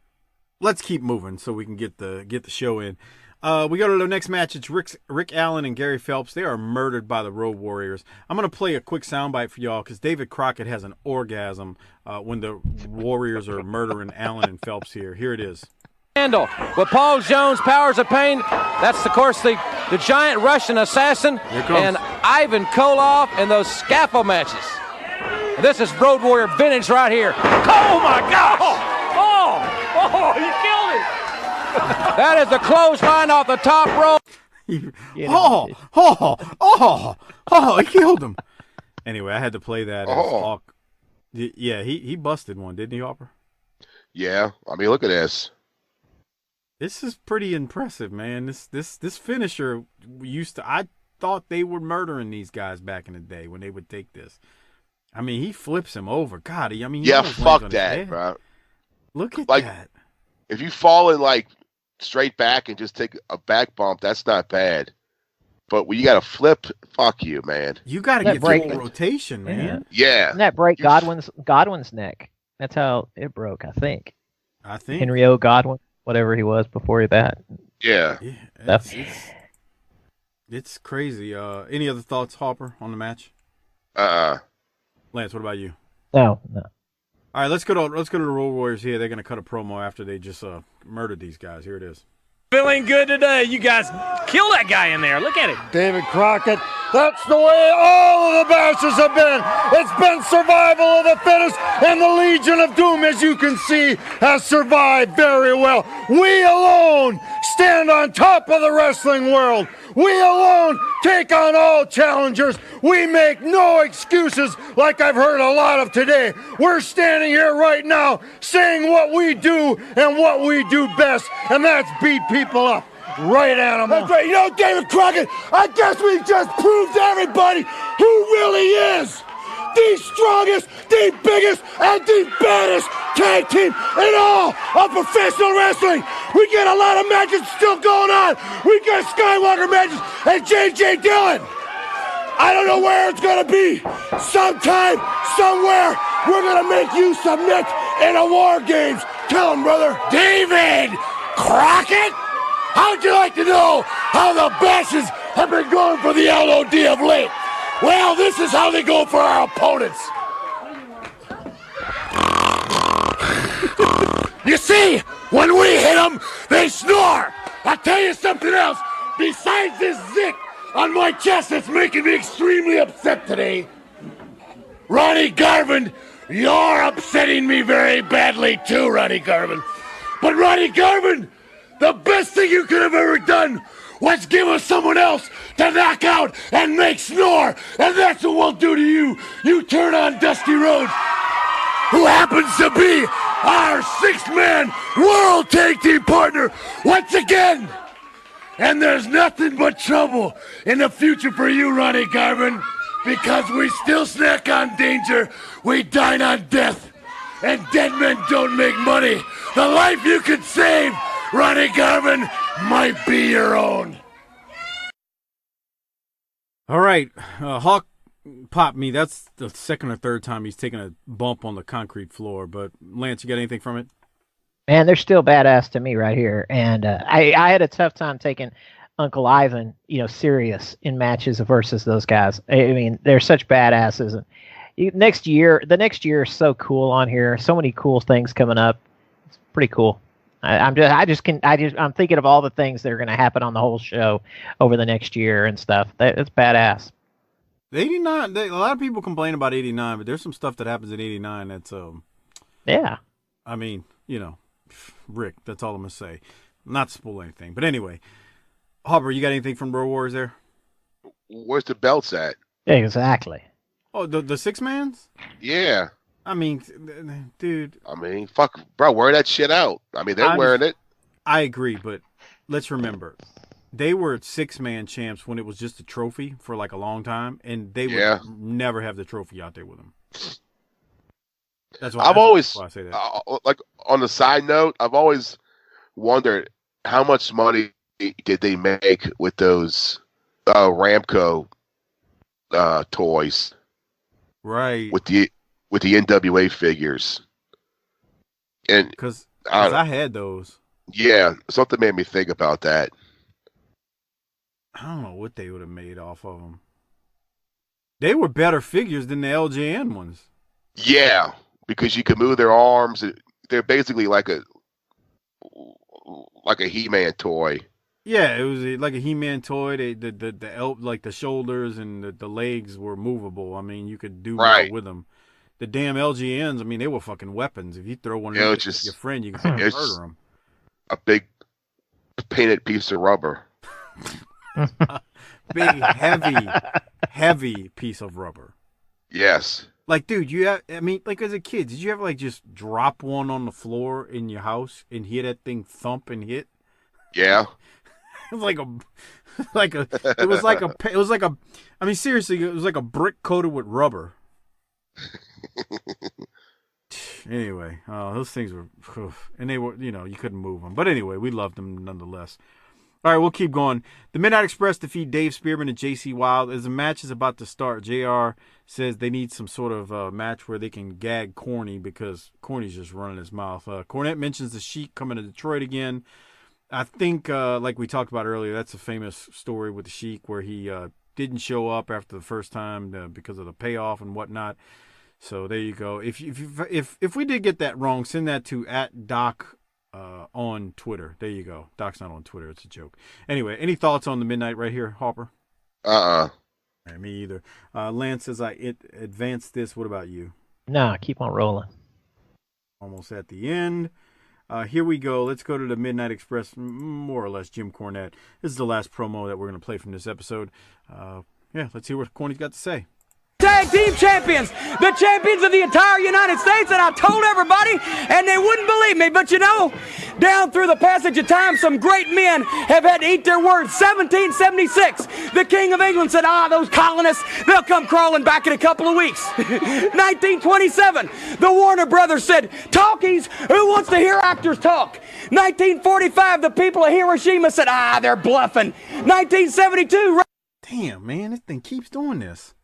let's keep moving so we can get the show in. We go to the next match. It's Rick Allen and Gary Phelps. They are murdered by the Road Warriors. I'm going to play a quick soundbite for y'all because David Crockett has an orgasm when the Warriors are murdering Allen and Phelps here. Here it is. Handle with Paul Jones, Powers of Pain. That's, of course, the giant Russian assassin. And Ivan Koloff and those scaffold matches. This is Road Warrior vintage right here. Oh, my gosh! Oh, you killed him! That is the clothesline off the top rope. He killed him. Anyway, I had to play that. Yeah, he busted one, didn't he, Harper? Yeah, I mean, look at this. This is pretty impressive, man. This finisher I thought they were murdering these guys back in the day when they would take this. I mean, he flips him over. God, fuck that, bro. Look at that. If you fall in straight back and just take a back bump, that's not bad. But when you got to flip, fuck you, man. You got to get full rotation, man. Yeah. Didn't that break Godwin's neck? That's how it broke, I think. Henry O. Godwin, whatever he was before that. Yeah. It's crazy. Any other thoughts, Harper, on the match? Lance, what about you? No. All right, let's go to the Road Warriors here. They're going to cut a promo after they just murdered these guys. Here it is. Feeling good today. You guys kill that guy in there. Look at it. David Crockett, that's the way all of the bashes have been. It's been survival of the fittest, and the Legion of Doom, as you can see, has survived very well. We alone stand on top of the wrestling world. We alone take on all challengers. We make no excuses like I've heard a lot of today. We're standing here right now saying what we do and what we do best, and that's beat people up. Right, Animal? That's right. David Crockett, I guess we just proved to everybody who really is the strongest, the biggest, and the baddest tag team in all of professional wrestling. We got a lot of matches still going on. We got Skywalker matches and J.J. Dillon. I don't know where it's going to be. Sometime, somewhere, we're going to make you submit in a War Games. Tell him, brother. David Crockett? How'd you like to know how the bashes have been going for the LOD of late? Well, this is how they go for our opponents. You see, when we hit them, they snore. I'll tell you something else. Besides this zick on my chest that's making me extremely upset today, Ronnie Garvin, you're upsetting me very badly too, Ronnie Garvin. But Ronnie Garvin, the best thing you could have ever done was give us someone else to knock out and make snore. And that's what we'll do to you. You turn on Dusty Rhodes. who happens to be our six-man world tag team partner once again. And there's nothing but trouble in the future for you, Ronnie Garvin, because we still snack on danger, we dine on death, and dead men don't make money. The life you could save, Ronnie Garvin, might be your own. All right, Hawk popped me. That's the second or third time he's taken a bump on the concrete floor. But Lance, you got anything from it? Man, they're still badass to me right here. And I had a tough time taking Uncle Ivan, serious in matches versus those guys. I mean, they're such badasses. And the next year is so cool on here. So many cool things coming up. It's pretty cool. I'm thinking of all the things that are going to happen on the whole show over the next year and stuff. It's badass. 89. A lot of people complain about 89, but there's some stuff that happens in 89 that's yeah. I mean, Rick, that's all I'm gonna say. Not to spoil anything, but anyway, Harper, you got anything from Road Wars there? Where's the belts at? Exactly. Oh, the six mans? Yeah. I mean, dude. I mean, fuck, bro, wear that shit out. I mean, they're wearing it. I agree, but let's remember, they were six-man champs when it was just a trophy for like a long time, and they would never have the trophy out there with them. That's why why I say that. Like on the side note, I've always wondered how much money did they make with those Ramco toys, right? With the NWA figures, and because I had those. Yeah, something made me think about that. I don't know what they would have made off of them. They were better figures than the LJN ones. Yeah, because you could move their arms. They're basically like a He-Man toy. Yeah, it was like a He-Man toy. The shoulders and the legs were movable. I mean, you could do more with them. The damn LGNs, I mean, they were fucking weapons. If you throw one at your friend, you can fucking murder them. A big painted piece of rubber. Big, heavy piece of rubber. Yes. Like, dude, like as a kid, did you ever like just drop one on the floor in your house and hear that thing thump and hit? Yeah. It was I mean, seriously, it was like a brick coated with rubber. Anyway, those things were, and they were, you couldn't move them. But anyway, we loved them nonetheless. All right, we'll keep going. The Midnight Express defeat Dave Spearman and JC Wild. As the match is about to start, JR says they need some sort of match where they can gag Corny because Corny's just running his mouth. Cornette mentions the Sheik coming to Detroit again. I think, like we talked about earlier, that's a famous story with the Sheik where he didn't show up after the first time because of the payoff and whatnot. So there you go. If we did get that wrong, send that to @Doc on Twitter. There you go. Doc's not on Twitter. It's a joke. Anyway, any thoughts on the Midnight right here, Harper? Me either. Lance says I advanced this. What about you? Nah, keep on rolling. Almost at the end. Here we go. Let's go to the Midnight Express, more or less Jim Cornette. This is the last promo that we're going to play from this episode. Let's hear what Corny's got to say. Tag team champions, the champions of the entire United States, and I told everybody, and they wouldn't believe me, but down through the passage of time, some great men have had to eat their words. 1776, the King of England said, those colonists, they'll come crawling back in a couple of weeks. 1927, the Warner Brothers said, talkies, who wants to hear actors talk? 1945, the people of Hiroshima said, they're bluffing. 1972, damn, man, this thing keeps doing this.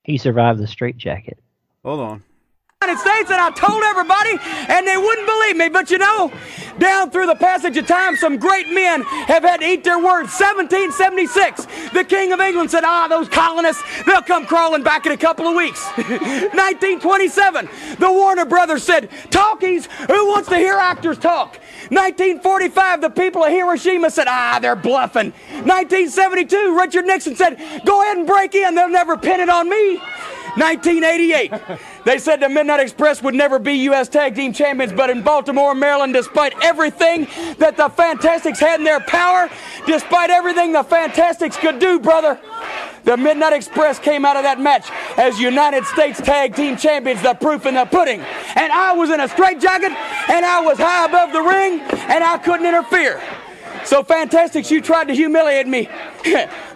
He survived the straitjacket. Hold on. United States, and I told everybody, and they wouldn't believe me, but down through the passage of time, some great men have had to eat their words. 1776, the King of England said, those colonists, they'll come crawling back in a couple of weeks. 1927, the Warner Brothers said, talkies, who wants to hear actors talk? 1945, the people of Hiroshima said, they're bluffing. 1972, Richard Nixon said, go ahead and break in, they'll never pin it on me. 1988. They said the Midnight Express would never be U.S. Tag Team Champions, but in Baltimore, Maryland, despite everything that the Fantastics had in their power, despite everything the Fantastics could do, brother, the Midnight Express came out of that match as United States Tag Team Champions, the proof in the pudding. And I was in a straitjacket, and I was high above the ring, and I couldn't interfere. So Fantastics, you tried to humiliate me.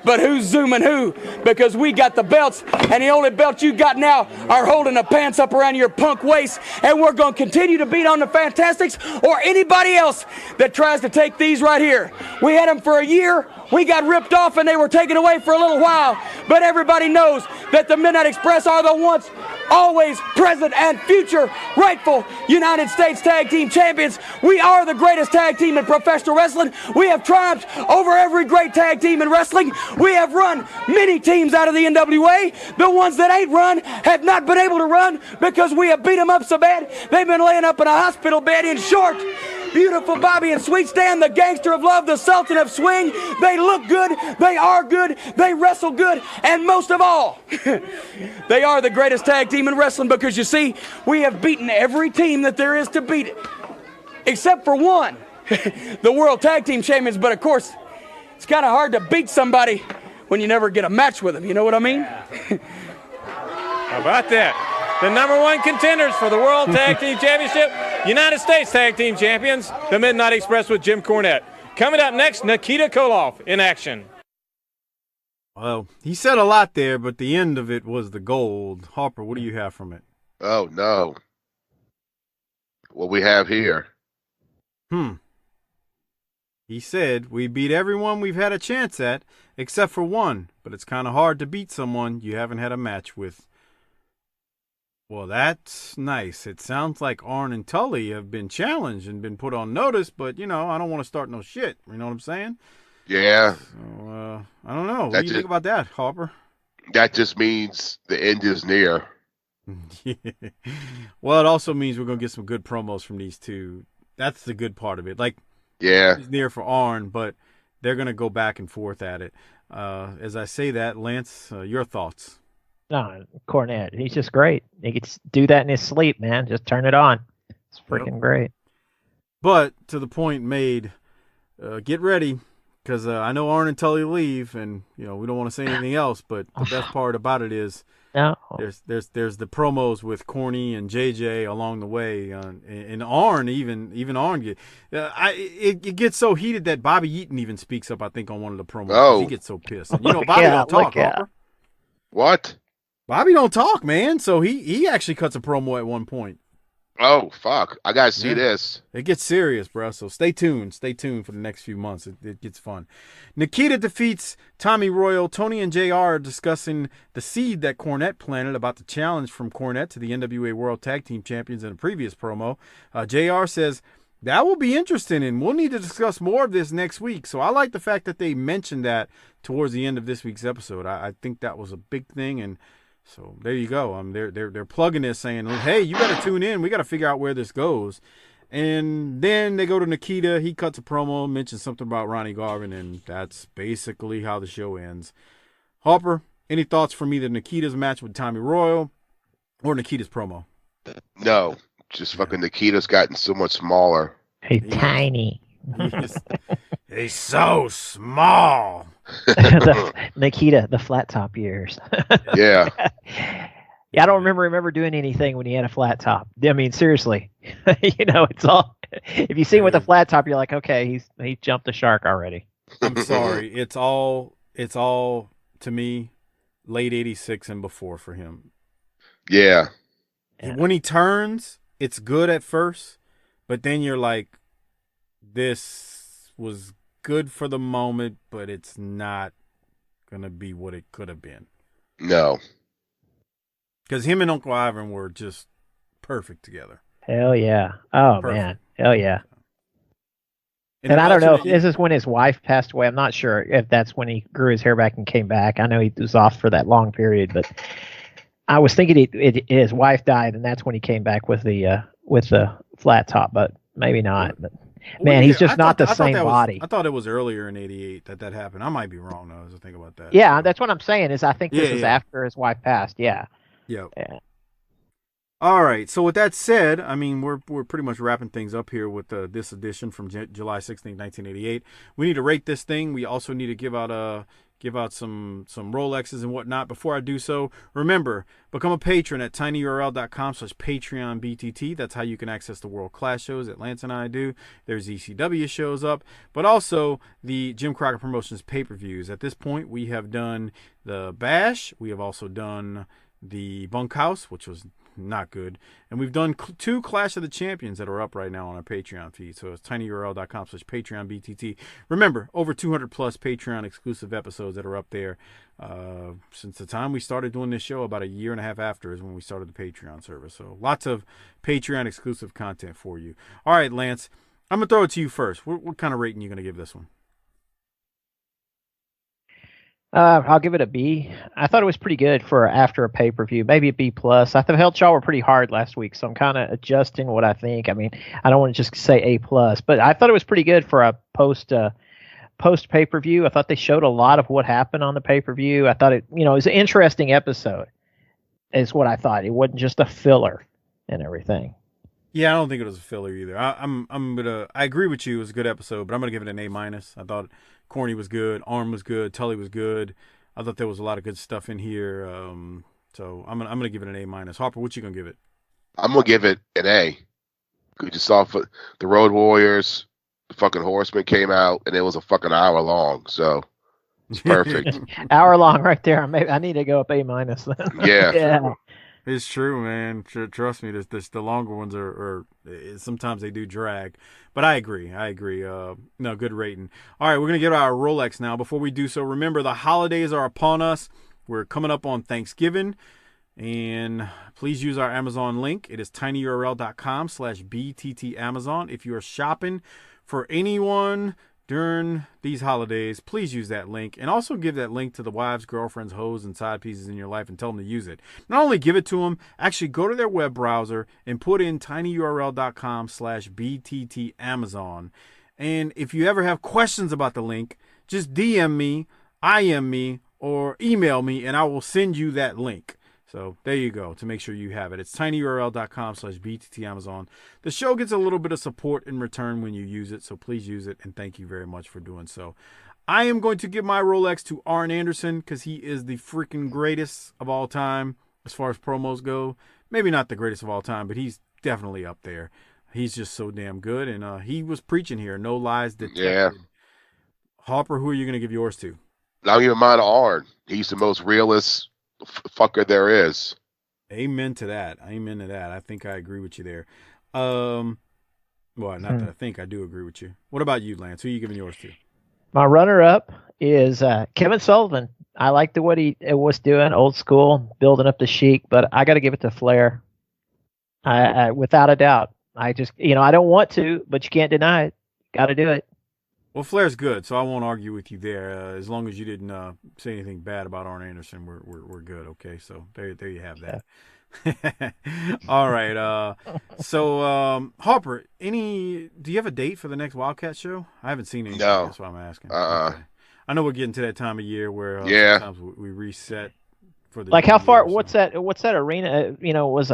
But who's zooming who? Because we got the belts, and the only belt you got now are holding the pants up around your punk waist, and we're going to continue to beat on the Fantastics or anybody else that tries to take these right here. We had them for a year. We got ripped off, and they were taken away for a little while. But everybody knows that the Midnight Express are the once, always, present, and future rightful United States Tag Team Champions. We are the greatest tag team in professional wrestling. We have triumphed over every great tag team in wrestling. We have run many teams out of the NWA. The ones that ain't run have not been able to run because we have beat them up so bad they've been laying up in a hospital bed. In short, beautiful Bobby and Sweet Stan, the gangster of love, the Sultan of Swing. They look good, they are good, they wrestle good, and most of all, they are the greatest tag team in wrestling because, you see, we have beaten every team that there is to beat, except for one, the World Tag Team Champions. But, of course, it's kind of hard to beat somebody when you never get a match with them. You know what I mean? How about that? The number one contenders for the World Tag Team Championship, United States Tag Team Champions, the Midnight Express with Jim Cornette. Coming up next, Nikita Koloff in action. Well, he said a lot there, but the end of it was the gold. Harper, what do you have from it? Oh, no. What we have here. He said, we beat everyone we've had a chance at, except for one, but it's kind of hard to beat someone you haven't had a match with. Well, that's nice. It sounds like Arn and Tully have been challenged and been put on notice, but, you know, I don't want to start no shit. You know what I'm saying? Yeah. So, I don't know. What do you think about that, Harper? That just means the end is near. Yeah. Well, it also means we're going to get some good promos from these two. That's the good part of it. Like, yeah, it's near for Arn, but they're going to go back and forth at it. As I say that, Lance, your thoughts? No, Cornette, he's just great. He can do that in his sleep, man. Just turn it on. It's freaking great. But to the point made, get ready, because I know Arn and Tully leave, and you know we don't want to say anything else. But the best part about it is there's the promos with Corny and JJ along the way, and Arn even Arn it gets so heated that Bobby Eaton even speaks up. I think on one of the promos. Oh, he gets so pissed. And, you know, Bobby don't talk. Harper. What? Bobby don't talk, man. So he actually cuts a promo at one point. Oh, fuck. I got to see this. It gets serious, bro. So stay tuned. Stay tuned for the next few months. It gets fun. Nikita defeats Tommy Royal. Tony and JR are discussing the seed that Cornette planted about the challenge from Cornette to the NWA World Tag Team Champions in a previous promo. JR says, that will be interesting, and we'll need to discuss more of this next week. So I like the fact that they mentioned that towards the end of this week's episode. I think that was a big thing, and so there you go. They're plugging this, saying, hey, you got to tune in. We got to figure out where this goes. And then they go to Nikita. He cuts a promo, mentions something about Ronnie Garvin, and that's basically how the show ends. Harper, any thoughts from either Nikita's match with Tommy Royal or Nikita's promo? No, just fucking Nikita's gotten so much smaller. He's tiny. He's so small. Nikita, the flat top years. Yeah. Yeah, I don't remember doing anything when he had a flat top. I mean, seriously. You know, it's all. If you see him with a flat top, you're like, okay, he jumped the shark already. I'm sorry. It's all to me late '86 and before for him. Yeah. When he turns, it's good at first, but then you're like, this was good for the moment, but it's not gonna be what it could have been. No. Because him and Uncle Ivan were just perfect together. Hell yeah. Oh, perfect. Man. Hell yeah. And I don't know if this is when his wife passed away. I'm not sure if that's when he grew his hair back and came back. I know he was off for that long period, but I was thinking his wife died, and that's when he came back with the flat top, but maybe not. But man, he's just not the same body. I thought it was earlier in '88 that happened. I might be wrong, though, as I think about that. Yeah, that's what I'm saying. I think this is after his wife passed. Yeah. Yep. Yeah. All right. So with that said, I mean, we're pretty much wrapping things up here with this edition from July 16, 1988. We need to rate this thing. We also need to give out some Rolexes and whatnot. Before I do so, remember, become a patron at tinyurl.com/PatreonBTT. That's how you can access the world-class shows that Lance and I do. There's ECW shows up, but also the Jim Crockett Promotions pay-per-views. At this point, we have done the Bash. We have also done the Bunkhouse, which was not good. And we've done 2 Clash of the Champions that are up right now on our Patreon feed. So it's tinyurl.com/PatreonBTT. Remember, over 200 plus Patreon exclusive episodes that are up there. Since the time we started doing this show, about a year and a half after is when we started the Patreon service. So lots of Patreon exclusive content for you. All right, Lance, I'm going to throw it to you first. What kind of rating are you going to give this one? I'll give it a B. I thought it was pretty good for after a pay-per-view, maybe a B+. I thought y'all were pretty hard last week, so I'm kind of adjusting what I think. I mean, I don't want to just say A+, but I thought it was pretty good for a post pay-per-view. I thought they showed a lot of what happened on the pay-per-view. I thought it was an interesting episode, is what I thought. It wasn't just a filler and everything. Yeah, I don't think it was a filler either. I agree with you. It was a good episode, but I'm gonna give it an A-. I thought Corny was good, Arm was good, Tully was good. I thought there was a lot of good stuff in here. So I'm gonna give it an A-. Harper, what you gonna give it? I'm gonna give it an A. We just saw the Road Warriors, the fucking Horsemen came out, and it was a fucking hour long. So it's perfect. Hour long right there. Maybe I need to go up A- then. Yeah. Yeah. It's true, man. Trust me. The longer ones are sometimes they do drag, but I agree. No, good rating. All right, we're gonna get our Rolex now. Before we do so, remember the holidays are upon us. We're coming up on Thanksgiving, and please use our Amazon link. It is tinyurl.com/BTT Amazon. If you are shopping for anyone during these holidays, please use that link, and also give that link to the wives, girlfriends, hoes, and side pieces in your life and tell them to use it. Not only give it to them, actually go to their web browser and put in tinyurl.com/BTT Amazon. And if you ever have questions about the link, just DM me, IM me, or email me, and I will send you that link. So there you go, to make sure you have it. It's tinyurl.com/BTT Amazon. The show gets a little bit of support in return when you use it, so please use it, and thank you very much for doing so. I am going to give my Rolex to Arn Anderson because he is the freaking greatest of all time as far as promos go. Maybe not the greatest of all time, but he's definitely up there. He's just so damn good, and he was preaching here, no lies detected. Yeah. Harper, who are you going to give yours to? I'll give mine to Arn. He's the most realist fucker there is. Amen to that. I think I agree with you there. Well, not that I think, I do agree with you. What about you, Lance? Who are you giving yours to? My runner-up is Kevin Sullivan. I liked what he was doing, old school, building up the Sheik, but I got to give it to Flair. I without a doubt. I just, I don't want to, but you can't deny it. Got to do it. Well, Flair's good, so I won't argue with you there. As long as you didn't say anything bad about Arn Anderson, we're good. Okay, so there you have that. Yeah. All right. So Harper, do you have a date for the next Wildkat show? I haven't seen anything. No. That's why I'm asking. Okay. I know we're getting to that time of year where sometimes we reset for the. Like how far? What's that arena? Was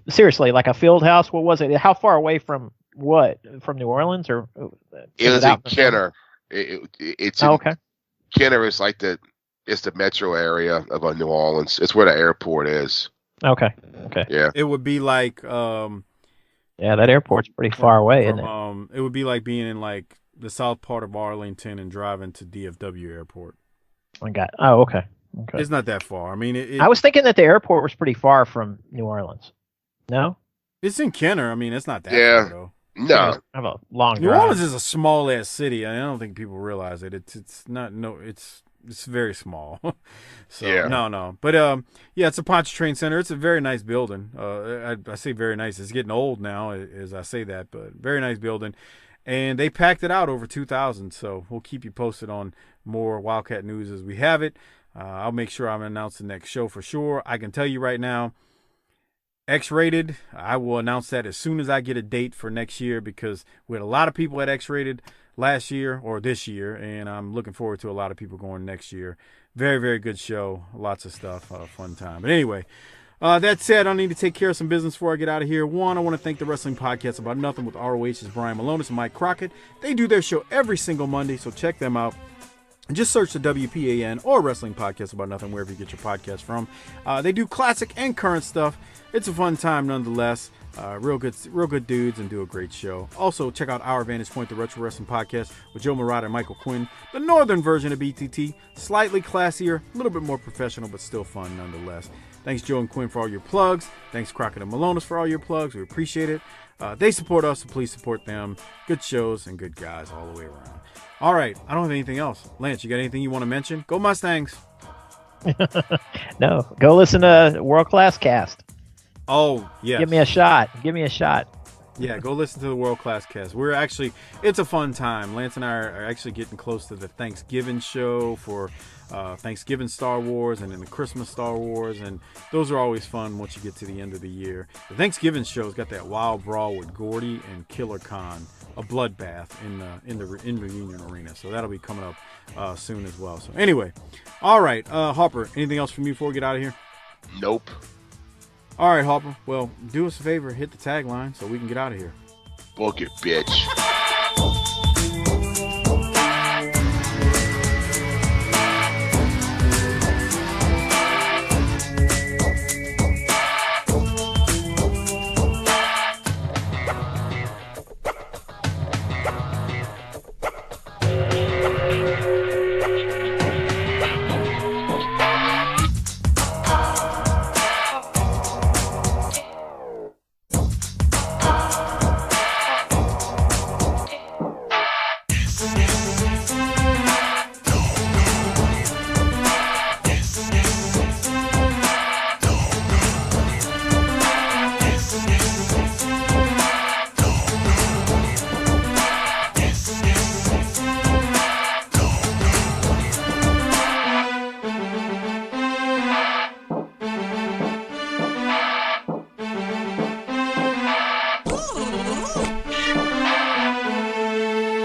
seriously like a field house? What was it? How far away from? What, from New Orleans or? It was in Kenner. It's in, okay. Kenner is like it's the metro area of New Orleans. It's where the airport is. Okay. Yeah. It would be like yeah, that airport's pretty far away, isn't it? It would be like being in like the south part of Arlington and driving to DFW Airport. Oh, okay. It's not that far. I mean, I was thinking that the airport was pretty far from New Orleans. No? It's in Kenner. I mean, it's not that far though. No, I have a long drive. New Orleans is a small ass city. I don't think people realize it. It's not. No, it's very small. So yeah. No. But it's a Pontchartrain Center. It's a very nice building. I say very nice. It's getting old now as I say that, but very nice building. And they packed it out over 2,000. So we'll keep you posted on more Wildkat news as we have it. I'll make sure I'm announcing the next show for sure. I can tell you right now. X-Rated, I will announce that as soon as I get a date for next year because we had a lot of people at X-Rated last year or this year, and I'm looking forward to a lot of people going next year. Very, very good show. Lots of stuff. Fun time. But anyway, That said, I need to take care of some business before I get out of here. One, I want to thank the Wrestling Podcast About Nothing with ROH's Brian Malonis and Mike Crockett. They do their show every single Monday, so check them out. Just search the WPAN or Wrestling Podcast About Nothing wherever you get your podcast from. They do classic and current stuff. It's a fun time nonetheless. Real good dudes and do a great show. Also, check out Our Vantage Point, the Retro Wrestling Podcast with Joe Murata and Michael Quinn. The northern version of BTT. Slightly classier, a little bit more professional, but still fun nonetheless. Thanks, Joe and Quinn, for all your plugs. Thanks, Crockett and Malonis, for all your plugs. We appreciate it. They support us, so please support them. Good shows and good guys all the way around. All right, I don't have anything else. Lance, you got anything you want to mention? Go Mustangs. No, go listen to World Class Cast. Oh, yes. Give me a shot. Yeah, go listen to the World Class Cast. It's a fun time. Lance and I are actually getting close to the Thanksgiving show for Thanksgiving Star Wars and then the Christmas Star Wars, and those are always fun once you get to the end of the year. The Thanksgiving show's got that wild brawl with Gordy and Killer Khan, a bloodbath in the Reunion Arena, so that'll be coming up soon as well. So anyway, all right, Harper, anything else from you before we get out of here? Nope. All right, Harper. Well, do us a favor, hit the tagline so we can get out of here. Book it, bitch.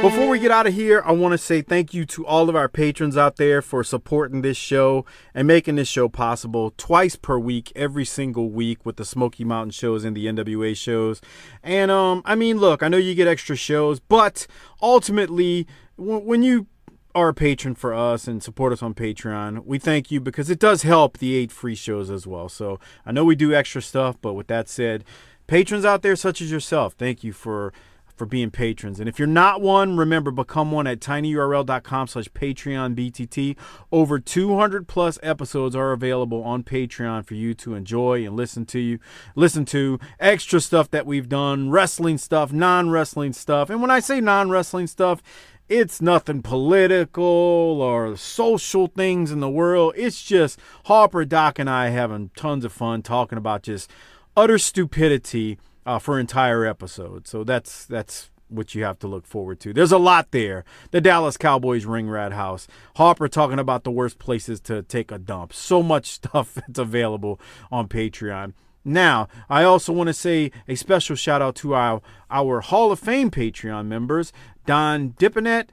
Before we get out of here, I want to say thank you to all of our patrons out there for supporting this show and making this show possible twice per week, every single week with the Smoky Mountain shows and the NWA shows. And, I mean, look, I know you get extra shows, but ultimately, when you are a patron for us and support us on Patreon, we thank you because it does help the 8 free shows as well. So I know we do extra stuff, but with that said, patrons out there such as yourself, thank you for being patrons. And if you're not one, remember, become one at tinyurl.com/PatreonBTT. Over 200 plus episodes are available on Patreon for you to enjoy and listen to extra stuff that we've done, wrestling stuff, non-wrestling stuff. And when I say non-wrestling stuff, it's nothing political or social things in the world. It's just Harper, Doc, and I having tons of fun talking about just utter stupidity for entire episodes. So that's what you have to look forward to. There's a lot there. The Dallas Cowboys ring rat house. Harper talking about the worst places to take a dump. So much stuff that's available on Patreon. Now, I also want to say a special shout out to our Hall of Fame Patreon members, Don Dipponet,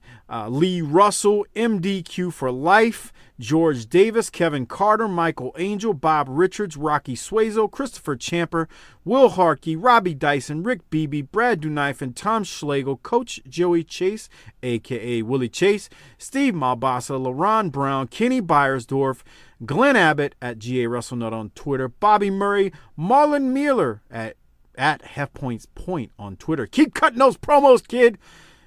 Lee Russell, MDQ for Life, George Davis, Kevin Carter, Michael Angel, Bob Richards, Rocky Suazo, Christopher Champer, Will Harkey, Robbie Dyson, Rick Beebe, Brad Duknife, and Tom Schlegel, Coach Joey Chase, a.k.a. Willie Chase, Steve Malbasa, LaRon Brown, Kenny Byersdorf, Glenn Abbott at GA WrestleNut on Twitter, Bobby Murray, Marlon Mueller at Halfpoints Point on Twitter. Keep cutting those promos, kid.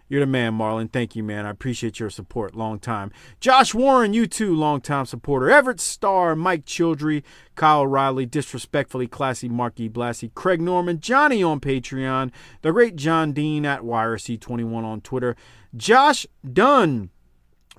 You're the man, Marlon. Thank you, man. I appreciate your support. Long time. Josh Warren, you too, long-time supporter. Everett Starr, Mike Childry, Kyle Riley, Disrespectfully Classy, Marky Blassie, Craig Norman, Johnny on Patreon, the great John Dean at YRC21 on Twitter, Josh Dunn,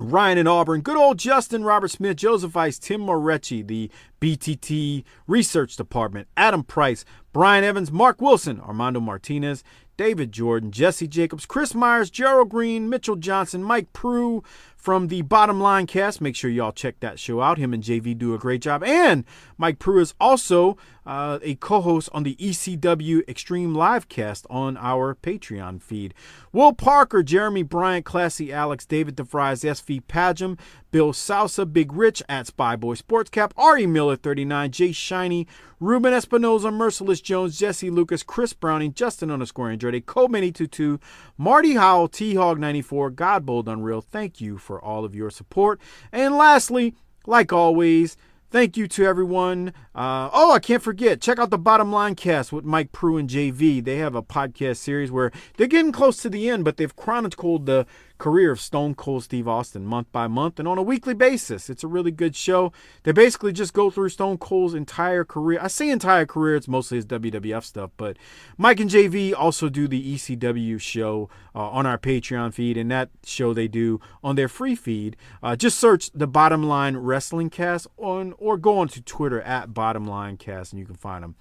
Ryan in Auburn, good old Justin, Robert Smith, Joseph Ice, Tim Morecci, the BTT Research Department, Adam Price, Brian Evans, Mark Wilson, Armando Martinez, David Jordan, Jesse Jacobs, Chris Myers, Gerald Green, Mitchell Johnson, Mike Prue from the Bottom Line Cast. Make sure y'all check that show out. Him and JV do a great job. And Mike Prue is also a co-host on the ECW Extreme Live Cast on our Patreon feed. Will Parker, Jeremy Bryant, Classy Alex, David DeVries, SV Pagem, Bill Salsa, Big Rich at Spyboy Sportscap, Ari Miller 39, Jay Shiny, Ruben Espinoza, Merciless Jones, Jesse Lucas, Chris Browning, Justin _Andrade, Coleman822, Marty Howell, T-Hog 94, Godbold Unreal. Thank you for all of your support. And lastly, like always, thank you to everyone. I can't forget, check out the Bottom Line Cast with Mike Prue and JV. They have a podcast series where they're getting close to the end, but they've chronicled the career of Stone Cold Steve Austin month by month and on a weekly basis. It's a really good show. They basically just go through Stone Cold's entire career. I say entire career, it's mostly his WWF stuff, but Mike and JV also do the ECW show on our Patreon feed, and that show they do on their free feed. Just search the Bottom Line Wrestling Cast or go on to Twitter at Bottom Line Cast and you can find them.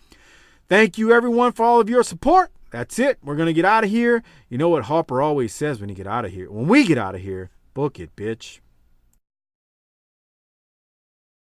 Thank you everyone for all of your support. That's it. We're going to get out of here. You know what Harper always says when we get out of here? Book it, bitch.